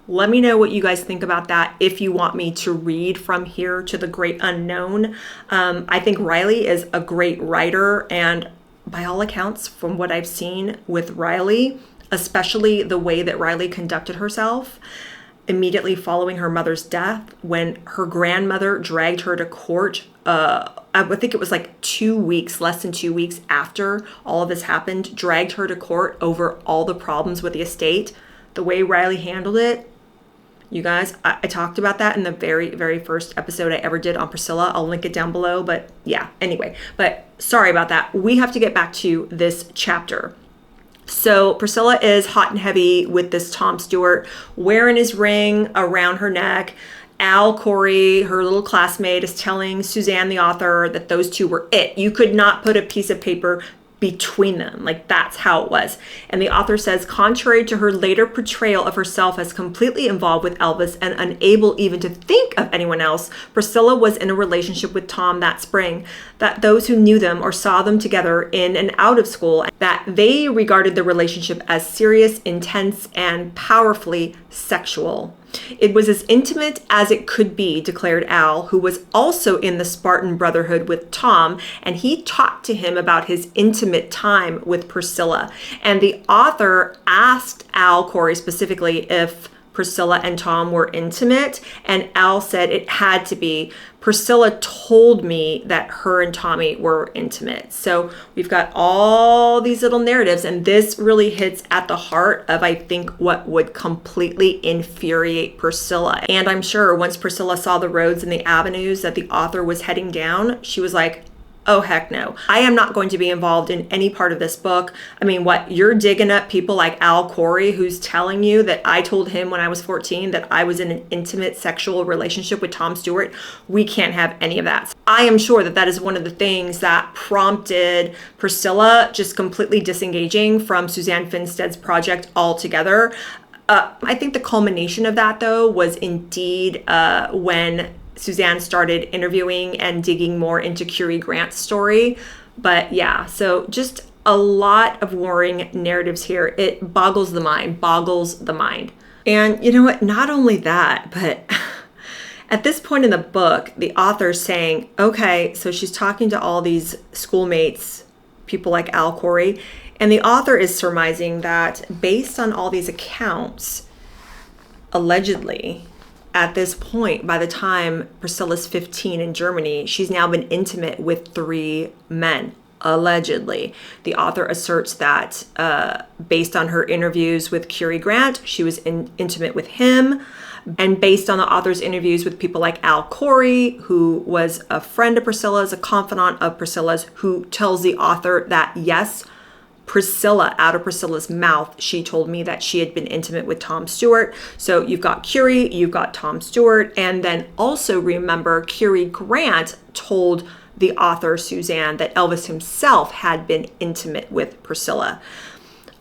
let me know what you guys think about that if you want me to read From Here to the Great Unknown. I think Riley is a great writer, and by all accounts, from what I've seen with Riley, especially the way that Riley conducted herself immediately following her mother's death, when her grandmother dragged her to court, I think it was like 2 weeks, less than 2 weeks after all of this happened, dragged her to court over all the problems with the estate. The way Riley handled it, you guys, I talked about that in the very, very first episode I ever did on Priscilla. I'll link it down below, but yeah, anyway. But sorry about that. We have to get back to this chapter. So Priscilla is hot and heavy with this Tom Stewart, wearing his ring around her neck. Al Corey, her little classmate, is telling Suzanne, the author, that those two were it. You could not put a piece of paper between them. Like, that's how it was. And the author says, contrary to her later portrayal of herself as completely involved with Elvis and unable even to think of anyone else, Priscilla was in a relationship with Tom that spring, that those who knew them or saw them together in and out of school, that they regarded the relationship as serious, intense, and powerfully sexual. It was as intimate as it could be, declared Al, who was also in the Spartan Brotherhood with Tom, and he talked to him about his intimate time with Priscilla. And the author asked Al Corey specifically if Priscilla and Tom were intimate, and Al said it had to be. Priscilla told me that her and Tommy were intimate. So we've got all these little narratives, and this really hits at the heart of, I think, what would completely infuriate Priscilla. And I'm sure once Priscilla saw the roads and the avenues that the author was heading down, she was like, oh, heck no. I am not going to be involved in any part of this book. I mean, what, you're digging up people like Al Corey, who's telling you that I told him when I was 14 that I was in an intimate sexual relationship with Tom Stewart? We can't have any of that. I am sure that that is one of the things that prompted Priscilla just completely disengaging from Suzanne Finstad's project altogether. I think the culmination of that, though, was indeed when Suzanne started interviewing and digging more into Curie Grant's story. But yeah, so just a lot of warring narratives here. It boggles the mind. And you know what? Not only that, but at this point in the book, the author's saying, okay, so she's talking to all these schoolmates, people like Al Corey, and the author is surmising that based on all these accounts, allegedly, at this point, by the time Priscilla's 15 in Germany, she's now been intimate with 3 men, allegedly. The author asserts that based on her interviews with Curie Grant, she was intimate with him. And based on the author's interviews with people like Al Corey, who was a friend of Priscilla's, a confidant of Priscilla's, who tells the author that, yes, Priscilla, out of Priscilla's mouth, she told me that she had been intimate with Tom Stewart. So you've got Curie, you've got Tom Stewart, and then also remember Curie Grant told the author Suzanne that Elvis himself had been intimate with Priscilla.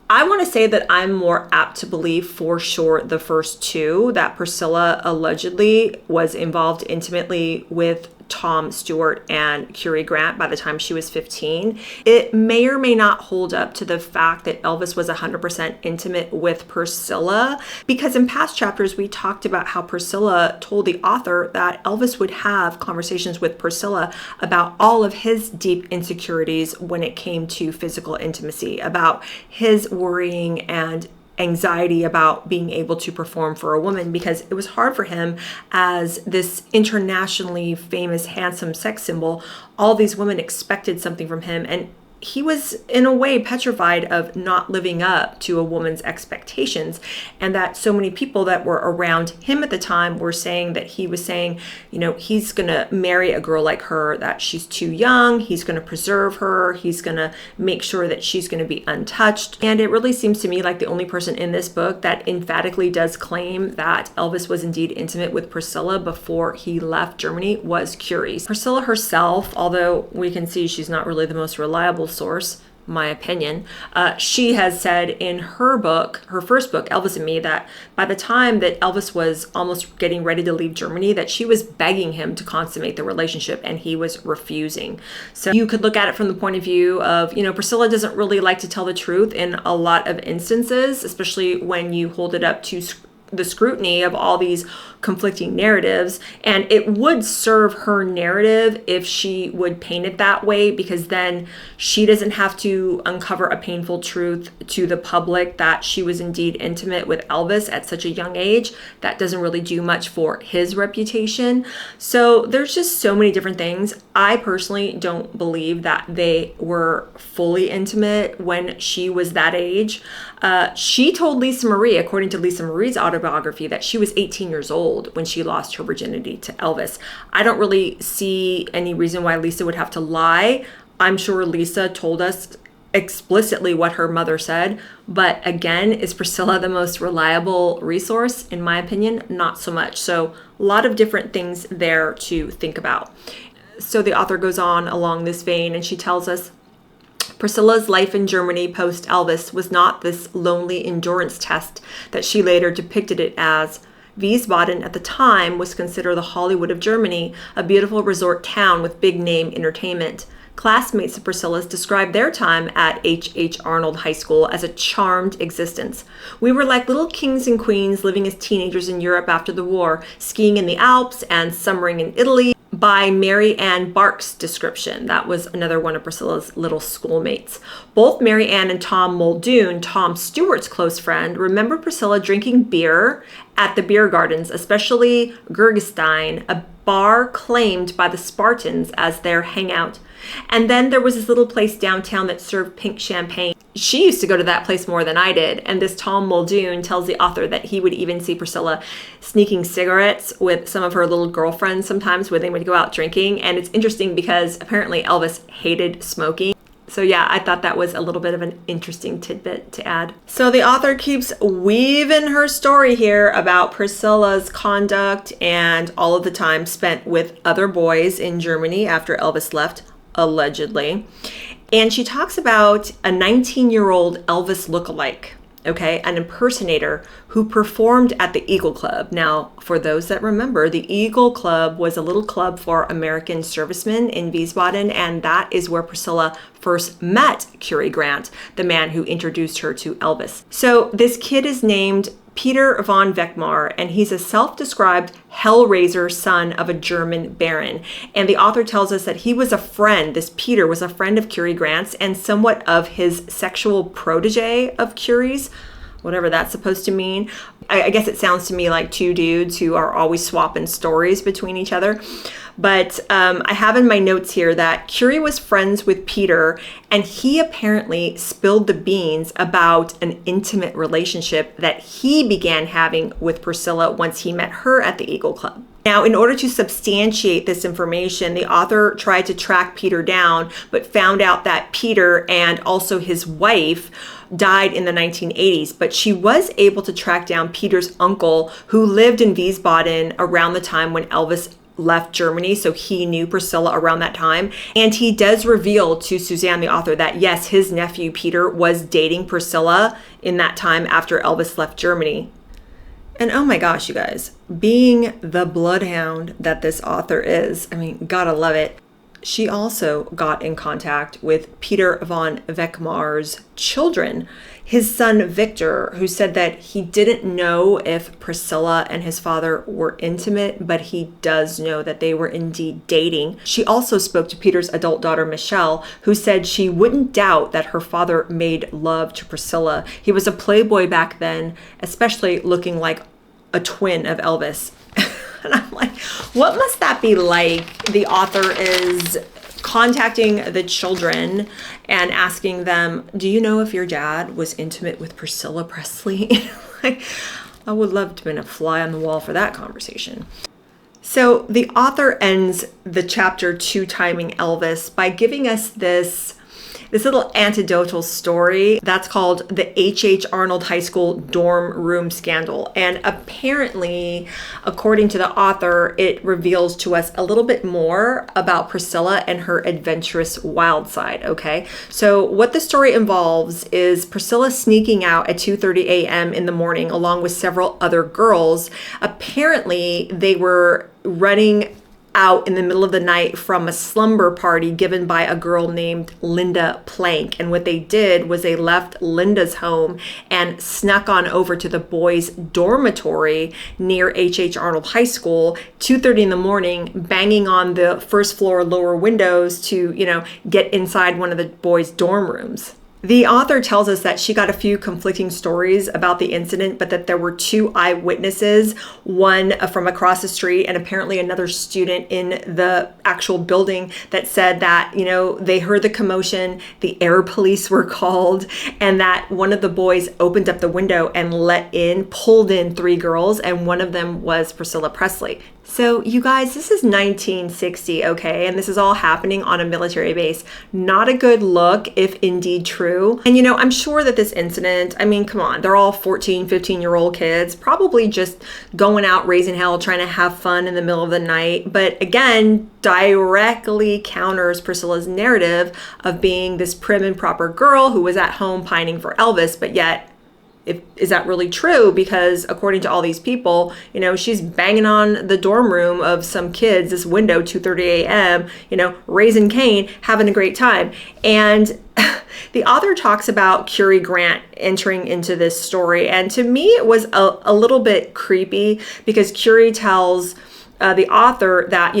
I want to say that I'm more apt to believe for sure the first two, that Priscilla allegedly was involved intimately with Tom Stewart and Curie Grant by the time she was 15. It may or may not hold up to the fact that Elvis was 100% intimate with Priscilla, because in past chapters we talked about how Priscilla told the author that Elvis would have conversations with Priscilla about all of his deep insecurities when it came to physical intimacy, about his worrying and anxiety about being able to perform for a woman, because it was hard for him as this internationally famous, handsome sex symbol. All these women expected something from him, and he was in a way petrified of not living up to a woman's expectations, and that so many people that were around him at the time were saying that he was saying, he's going to marry a girl like her, that she's too young, he's going to preserve her, he's going to make sure that she's going to be untouched. And it really seems to me like the only person in this book that emphatically does claim that Elvis was indeed intimate with Priscilla before he left Germany was Curie. Priscilla herself, although we can see she's not really the most reliable source, my opinion, she has said in her book, her first book, Elvis and Me, that by the time that Elvis was almost getting ready to leave Germany, that she was begging him to consummate the relationship and he was refusing. So you could look at it from the point of view of, Priscilla doesn't really like to tell the truth in a lot of instances, especially when you hold it up to the scrutiny of all these conflicting narratives. And it would serve her narrative if she would paint it that way, because then she doesn't have to uncover a painful truth to the public that she was indeed intimate with Elvis at such a young age. That doesn't really do much for his reputation. So there's just so many different things. I personally don't believe that they were fully intimate when she was that age. She told Lisa Marie, according to Lisa Marie's autobiography, that she was 18 years old when she lost her virginity to Elvis. I don't really see any reason why Lisa would have to lie. I'm sure Lisa told us explicitly what her mother said, but again, is Priscilla the most reliable resource? In my opinion, not so much. So a lot of different things there to think about. So the author goes on along this vein and she tells us, Priscilla's life in Germany post-Elvis was not this lonely endurance test that she later depicted it as. Wiesbaden at the time was considered the Hollywood of Germany, a beautiful resort town with big-name entertainment. Classmates of Priscilla's described their time at H.H. Arnold High School as a charmed existence. We were like little kings and queens living as teenagers in Europe after the war, skiing in the Alps and summering in Italy, by Mary Ann Bark's description. That was another one of Priscilla's little schoolmates. Both Mary Ann and Tom Muldoon, Tom Stewart's close friend, remember Priscilla drinking beer at the beer gardens, especially Gergestein, a bar claimed by the Spartans as their hangout. And then there was this little place downtown that served pink champagne. She used to go to that place more than I did. And this Tom Muldoon tells the author that he would even see Priscilla sneaking cigarettes with some of her little girlfriends sometimes when they would go out drinking. And it's interesting because apparently Elvis hated smoking. So yeah, I thought that was a little bit of an interesting tidbit to add. So the author keeps weaving her story here about Priscilla's conduct and all of the time spent with other boys in Germany after Elvis left, allegedly. And she talks about a 19-year-old Elvis lookalike, okay, an impersonator who performed at the Eagle Club. Now, for those that remember, the Eagle Club was a little club for American servicemen in Wiesbaden, and that is where Priscilla first met Cary Grant, the man who introduced her to Elvis. So this kid is named Peter von Weckmar, and he's a self-described hellraiser son of a German baron. And the author tells us that he was a friend, this Peter was a friend of Cary Grant's and somewhat of his sexual protege of Curie's, whatever that's supposed to mean. I guess it sounds to me like two dudes who are always swapping stories between each other. But I have in my notes here that Curie was friends with Peter, and he apparently spilled the beans about an intimate relationship that he began having with Priscilla once he met her at the Eagle Club. Now, in order to substantiate this information, the author tried to track Peter down, but found out that Peter and also his wife died in the 1980s, but she was able to track down Peter's uncle, who lived in Wiesbaden around the time when Elvis left Germany, so he knew Priscilla around that time. And he does reveal to Suzanne, the author, that yes, his nephew Peter was dating Priscilla in that time after Elvis left Germany. And oh my gosh, you guys, being the bloodhound that this author is, I mean, gotta love it. She also got in contact with Peter von Weckmar's children, his son Victor, who said that he didn't know if Priscilla and his father were intimate, but he does know that they were indeed dating. She also spoke to Peter's adult daughter, Michelle, who said she wouldn't doubt that her father made love to Priscilla. He was a playboy back then, especially looking like a twin of Elvis. And I'm like, what must that be like? The author is contacting the children and asking them, do you know if your dad was intimate with Priscilla Presley? Like, I would love to have been a fly on the wall for that conversation. So the author ends the chapter 2, Timing Elvis, by giving us this little anecdotal story that's called the H.H. Arnold High School dorm room scandal. And apparently, according to the author, it reveals to us a little bit more about Priscilla and her adventurous wild side, okay? So what the story involves is Priscilla sneaking out at 2:30 a.m. in the morning along with several other girls. Apparently, they were running out in the middle of the night from a slumber party given by a girl named Linda Plank. And what they did was they left Linda's home and snuck on over to the boys' dormitory near H.H. Arnold High School, 2:30 in the morning, banging on the first floor lower windows to, get inside one of the boys' dorm rooms. The author tells us that she got a few conflicting stories about the incident, but that there were 2 eyewitnesses, one from across the street and apparently another student in the actual building, that said that, they heard the commotion, the air police were called, and that one of the boys opened up the window and pulled in 3 girls, and one of them was Priscilla Presley. So you guys, this is 1960, okay? And this is all happening on a military base. Not a good look, if indeed true. And I'm sure that this incident, come on, they're all 14, 15-year-old kids, probably just going out raising hell, trying to have fun in the middle of the night. But again, directly counters Priscilla's narrative of being this prim and proper girl who was at home pining for Elvis, but yet, is that really true? Because according to all these people, she's banging on the dorm room of some kids, this window, 2:30 a.m., raising Cain, having a great time. And the author talks about Curie Grant entering into this story. And to me, it was a little bit creepy because Curie tells the author that,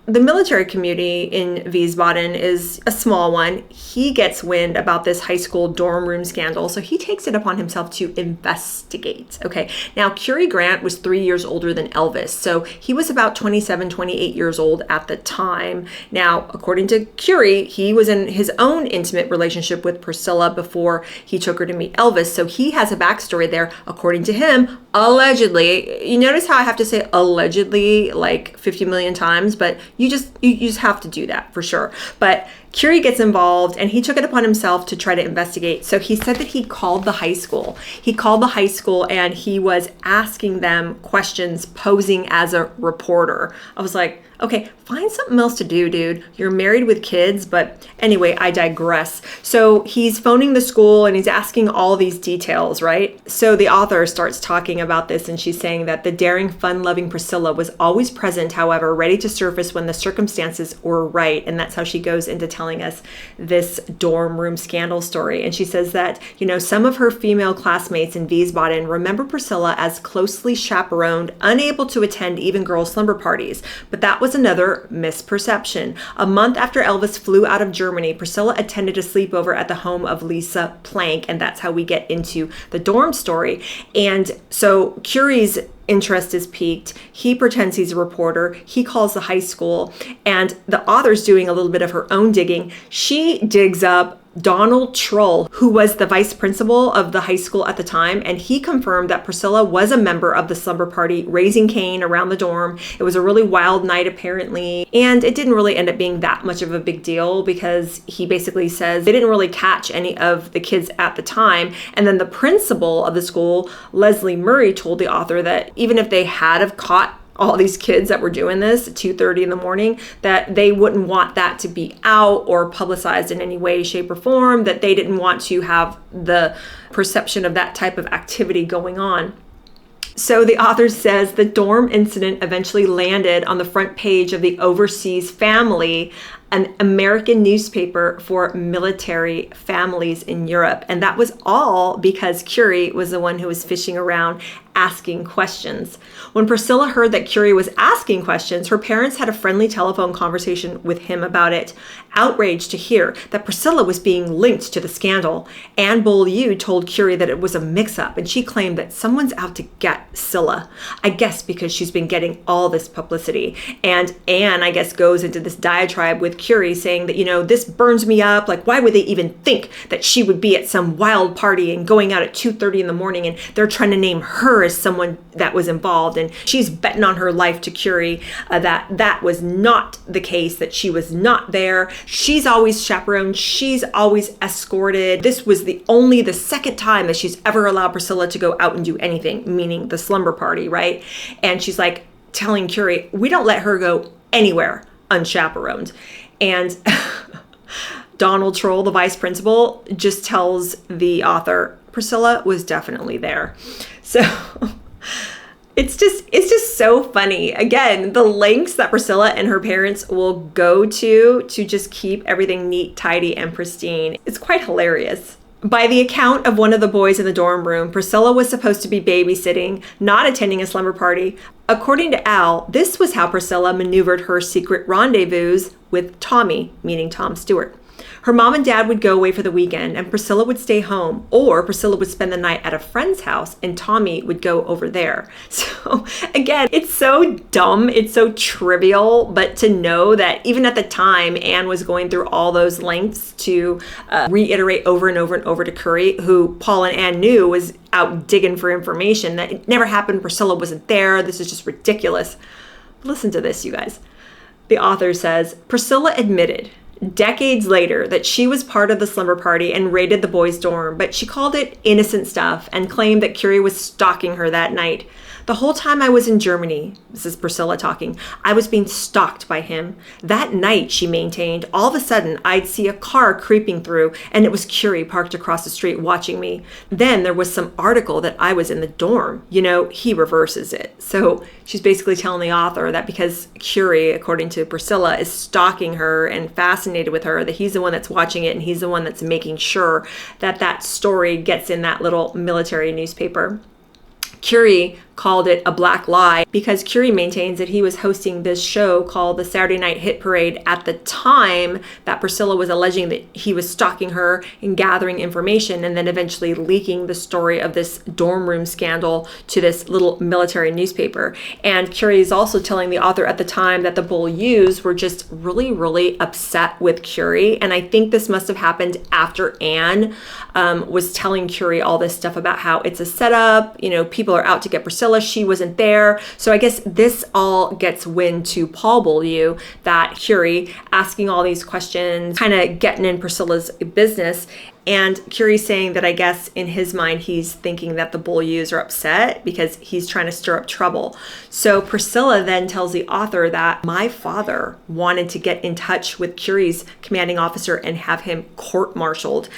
the military community in Wiesbaden is a small one. He gets wind about this high school dorm room scandal, so he takes it upon himself to investigate. Okay, now Curie Grant was 3 years older than Elvis, so he was about 27, 28 years old at the time. Now, according to Curie, he was in his own intimate relationship with Priscilla before he took her to meet Elvis, so he has a backstory there. According to him, allegedly, you notice how I have to say allegedly like 50 million times, but you just have to do that for sure. But Curie gets involved and he took it upon himself to try to investigate. So he said that he called the high school. He called the high school and he was asking them questions, posing as a reporter. I was like, okay, find something else to do, dude. You're married with kids, but anyway, I digress. So he's phoning the school and he's asking all these details, right? So the author starts talking about this and she's saying that the daring, fun-loving Priscilla was always present, however, ready to surface when the circumstances were right. And that's how she goes into telling us this dorm room scandal story. And she says that, some of her female classmates in Wiesbaden remember Priscilla as closely chaperoned, unable to attend even girls' slumber parties. But that was another misperception. A month after Elvis flew out of Germany, Priscilla attended a sleepover at the home of Lisa Plank, and that's how we get into the dorm story. And so Curie's interest is piqued. He pretends he's a reporter. He calls the high school, and the author's doing a little bit of her own digging. She digs up Donald Trull, who was the vice principal of the high school at the time, and he confirmed that Priscilla was a member of the slumber party, raising Cain around the dorm. It was a really wild night, apparently, and it didn't really end up being that much of a big deal because he basically says they didn't really catch any of the kids at the time. And then the principal of the school, Leslie Murray, told the author that even if they had have caught all these kids that were doing this at 2:30 in the morning, that they wouldn't want that to be out or publicized in any way, shape, or form, that they didn't want to have the perception of that type of activity going on. So the author says the dorm incident eventually landed on the front page of the Overseas Family, an American newspaper for military families in Europe. And that was all because Curie was the one who was fishing around asking questions. When Priscilla heard that Curie was asking questions, her parents had a friendly telephone conversation with him about it. Outraged to hear that Priscilla was being linked to the scandal, Anne Beaulieu told Curie that it was a mix-up, and she claimed that someone's out to get Scylla. I guess because she's been getting all this publicity. And Anne, I guess, goes into this diatribe with Curie saying that, this burns me up. Like, why would they even think that she would be at some wild party and going out at 2:30 in the morning, and they're trying to name her as someone that was involved? And she's betting on her life to Curie that was not the case, that she was not there. She's always chaperoned. She's always escorted. This was only the second time that she's ever allowed Priscilla to go out and do anything, meaning the slumber party, right? And she's like telling Curie, we don't let her go anywhere unchaperoned. And Donald Troll, the vice principal, just tells the author, Priscilla was definitely there. So it's just so funny. Again, the lengths that Priscilla and her parents will go to just keep everything neat, tidy, and pristine. It's quite hilarious. By the account of one of the boys in the dorm room, Priscilla was supposed to be babysitting, not attending a slumber party. According to Al, this was how Priscilla maneuvered her secret rendezvous with Tommy, meaning Tom Stewart. Her mom and dad would go away for the weekend, and Priscilla would stay home, or Priscilla would spend the night at a friend's house and Tommy would go over there. So again, it's so dumb, it's so trivial, but to know that even at the time, Anne was going through all those lengths to reiterate over and over and over to Curie, who Paul and Anne knew was out digging for information, that it never happened, Priscilla wasn't there, this is just ridiculous. Listen to this, you guys. The author says, Priscilla admitted decades later that she was part of the slumber party and raided the boys' dorm, but she called it innocent stuff and claimed that Curie was stalking her that night. The whole time I was in Germany, this is Priscilla talking, I was being stalked by him. That night, she maintained, all of a sudden I'd see a car creeping through and it was Curie parked across the street watching me. Then there was some article that I was in the dorm. He reverses it. So she's basically telling the author that because Curie, according to Priscilla, is stalking her and fascinated with her, that he's the one that's watching it and he's the one that's making sure that that story gets in that little military newspaper. Curie called it a black lie because Curie maintains that he was hosting this show called the Saturday Night Hit Parade at the time that Priscilla was alleging that he was stalking her and gathering information and then eventually leaking the story of this dorm room scandal to this little military newspaper. And Curie is also telling the author at the time that the Beaulieus were just really, really upset with Curie. And I think this must have happened after Anne was telling Curie all this stuff about how it's a setup, people are out to get Priscilla, she wasn't there. So I guess this all gets wind to Paul Beaulieu that Curie asking all these questions, kind of getting in Priscilla's business. And Curie's saying that I guess in his mind, he's thinking that the Beaulieus are upset because he's trying to stir up trouble. So Priscilla then tells the author that my father wanted to get in touch with Curie's commanding officer and have him court-martialed.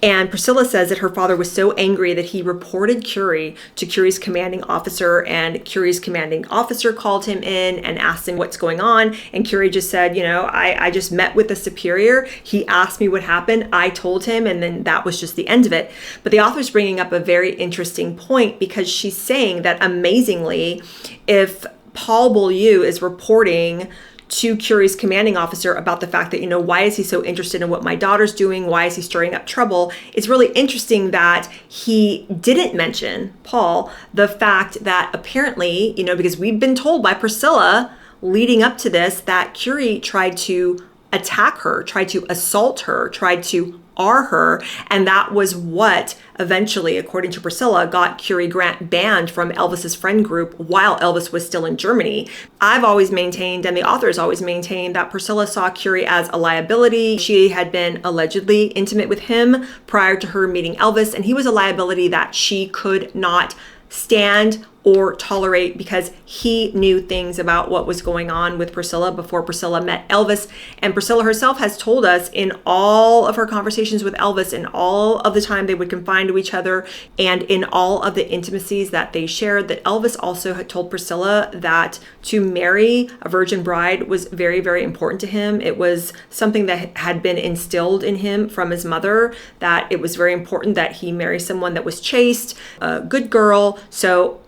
And Priscilla says that her father was so angry that he reported Curie to Curie's commanding officer, and Curie's commanding officer called him in and asked him what's going on. And Curie just said, I just met with the superior. He asked me what happened. I told him, and then that was just the end of it. But the author's bringing up a very interesting point because she's saying that amazingly, if Paul Beaulieu is reporting to Curie's commanding officer about the fact that, why is he so interested in what my daughter's doing? Why is he stirring up trouble? It's really interesting that he didn't mention, Paul, the fact that apparently, because we've been told by Priscilla leading up to this that Curie tried to attack her, tried to assault her, tried to her, and that was what eventually, according to Priscilla, got Curie Grant banned from Elvis's friend group while Elvis was still in Germany. I've always maintained, and the authors always maintained, that Priscilla saw Curie as a liability. She had been allegedly intimate with him prior to her meeting Elvis, and he was a liability that she could not stand or tolerate because he knew things about what was going on with Priscilla before Priscilla met Elvis. And Priscilla herself has told us in all of her conversations with Elvis, in all of the time they would confine to each other, and in all of the intimacies that they shared, that Elvis also had told Priscilla that to marry a virgin bride was very, very important to him. It was something that had been instilled in him from his mother, that it was very important that he marry someone that was chaste, a good girl. So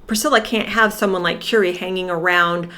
Priscilla can't have someone like Curie hanging around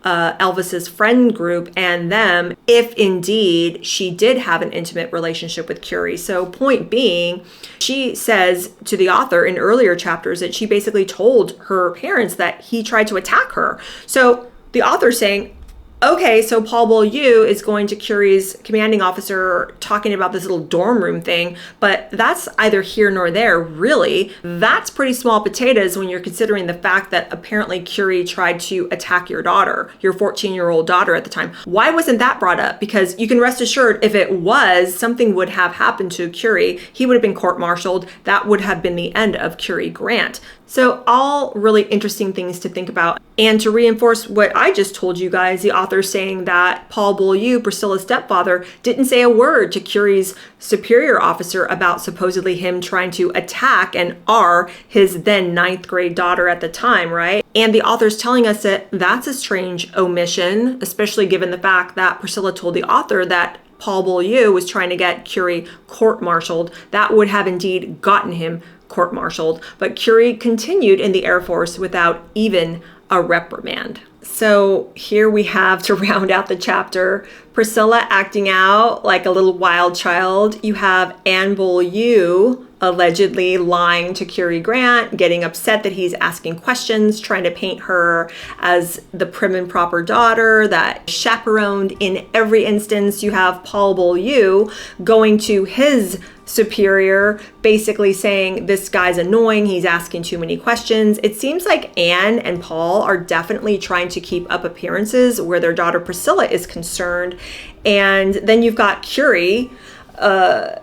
Elvis's friend group and them if indeed she did have an intimate relationship with Curie. So point being, she says to the author in earlier chapters that she basically told her parents that he tried to attack her. So the author's saying, okay, so Paul Beaulieu is going to Curie's commanding officer talking about this little dorm room thing, but that's either here nor there, really. That's pretty small potatoes when you're considering the fact that apparently Curie tried to attack your daughter, your 14-year-old daughter at the time. Why wasn't that brought up? Because you can rest assured if it was, something would have happened to Curie. He would have been court-martialed. That would have been the end of Curie Grant. So all really interesting things to think about. And to reinforce what I just told you guys, the author's saying that Paul Beaulieu, Priscilla's stepfather, didn't say a word to Curie's superior officer about supposedly him trying to attack and R his then 9th grade daughter at the time, right? And the author's telling us that that's a strange omission, especially given the fact that Priscilla told the author that Paul Beaulieu was trying to get Curie court-martialed. That would have indeed gotten him court-martialed, but Curie continued in the Air Force without even a reprimand. So here we have, to round out the chapter, Priscilla acting out like a little wild child. You have Anne Beaulieu allegedly lying to Curie Grant, getting upset that he's asking questions, trying to paint her as the prim and proper daughter that chaperoned in every instance. You have Paul Beaulieu going to his superior, basically saying, this guy's annoying, he's asking too many questions. It seems like Anne and Paul are definitely trying to keep up appearances where their daughter Priscilla is concerned. And then you've got Curie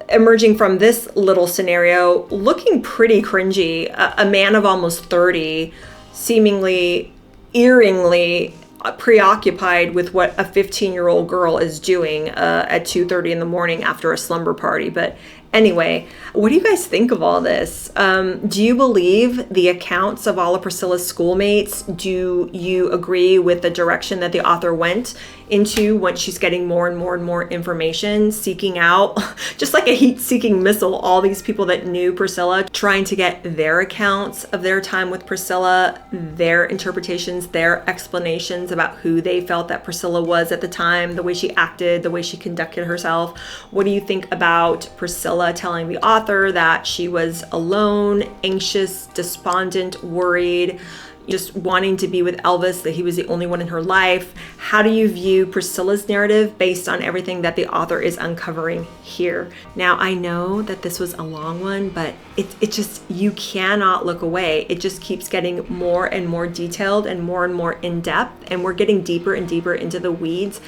emerging from this little scenario looking pretty cringy, a man of almost 30, seemingly eeringly preoccupied with what a 15-year-old girl is doing at 2:30 in the morning after a slumber party. But anyway, what do you guys think of all this? Do you believe the accounts of all of Priscilla's schoolmates? Do you agree with the direction that the author went into once she's getting more and more and more information, seeking out, just like a heat-seeking missile, all these people that knew Priscilla, trying to get their accounts of their time with Priscilla, their interpretations, their explanations about who they felt that Priscilla was at the time, the way she acted, the way she conducted herself? What do you think about Priscilla telling the author that she was alone, anxious, despondent, worried, just wanting to be with Elvis, that he was the only one in her life? How do you view Priscilla's narrative based on everything that the author is uncovering here? Now, I know that this was a long one, but it just, you cannot look away. It just keeps getting more and more detailed and more in depth, and we're getting deeper and deeper into the weeds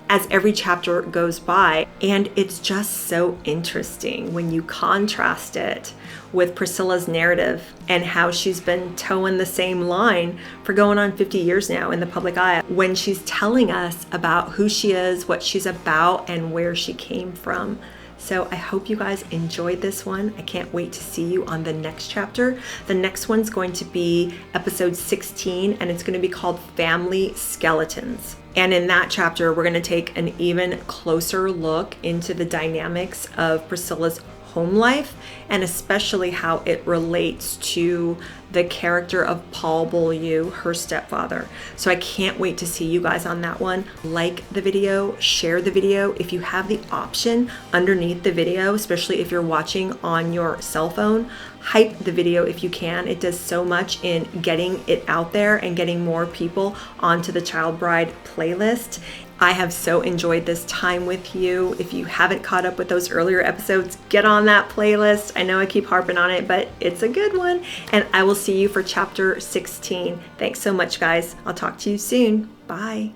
as every chapter goes by. And it's just so interesting when you contrast it with Priscilla's narrative and how she's been towing the same line for going on 50 years now in the public eye, when she's telling us about who she is, what she's about, and where she came from. So I hope you guys enjoyed this one. I can't wait to see you on the next chapter. The next one's going to be episode 16, and it's going to be called Family Skeletons. And in that chapter, we're going to take an even closer look into the dynamics of Priscilla's home life, and especially how it relates to the character of Paul Beaulieu, her stepfather. So I can't wait to see you guys on that one. Like the video, share the video. If you have the option underneath the video, especially if you're watching on your cell phone, hype the video if you can. It does so much in getting it out there and getting more people onto the Child Bride playlist. I have so enjoyed this time with you. If you haven't caught up with those earlier episodes, get on that playlist. I know I keep harping on it, but it's a good one. And I will see you for chapter 16. Thanks so much, guys. I'll talk to you soon. Bye.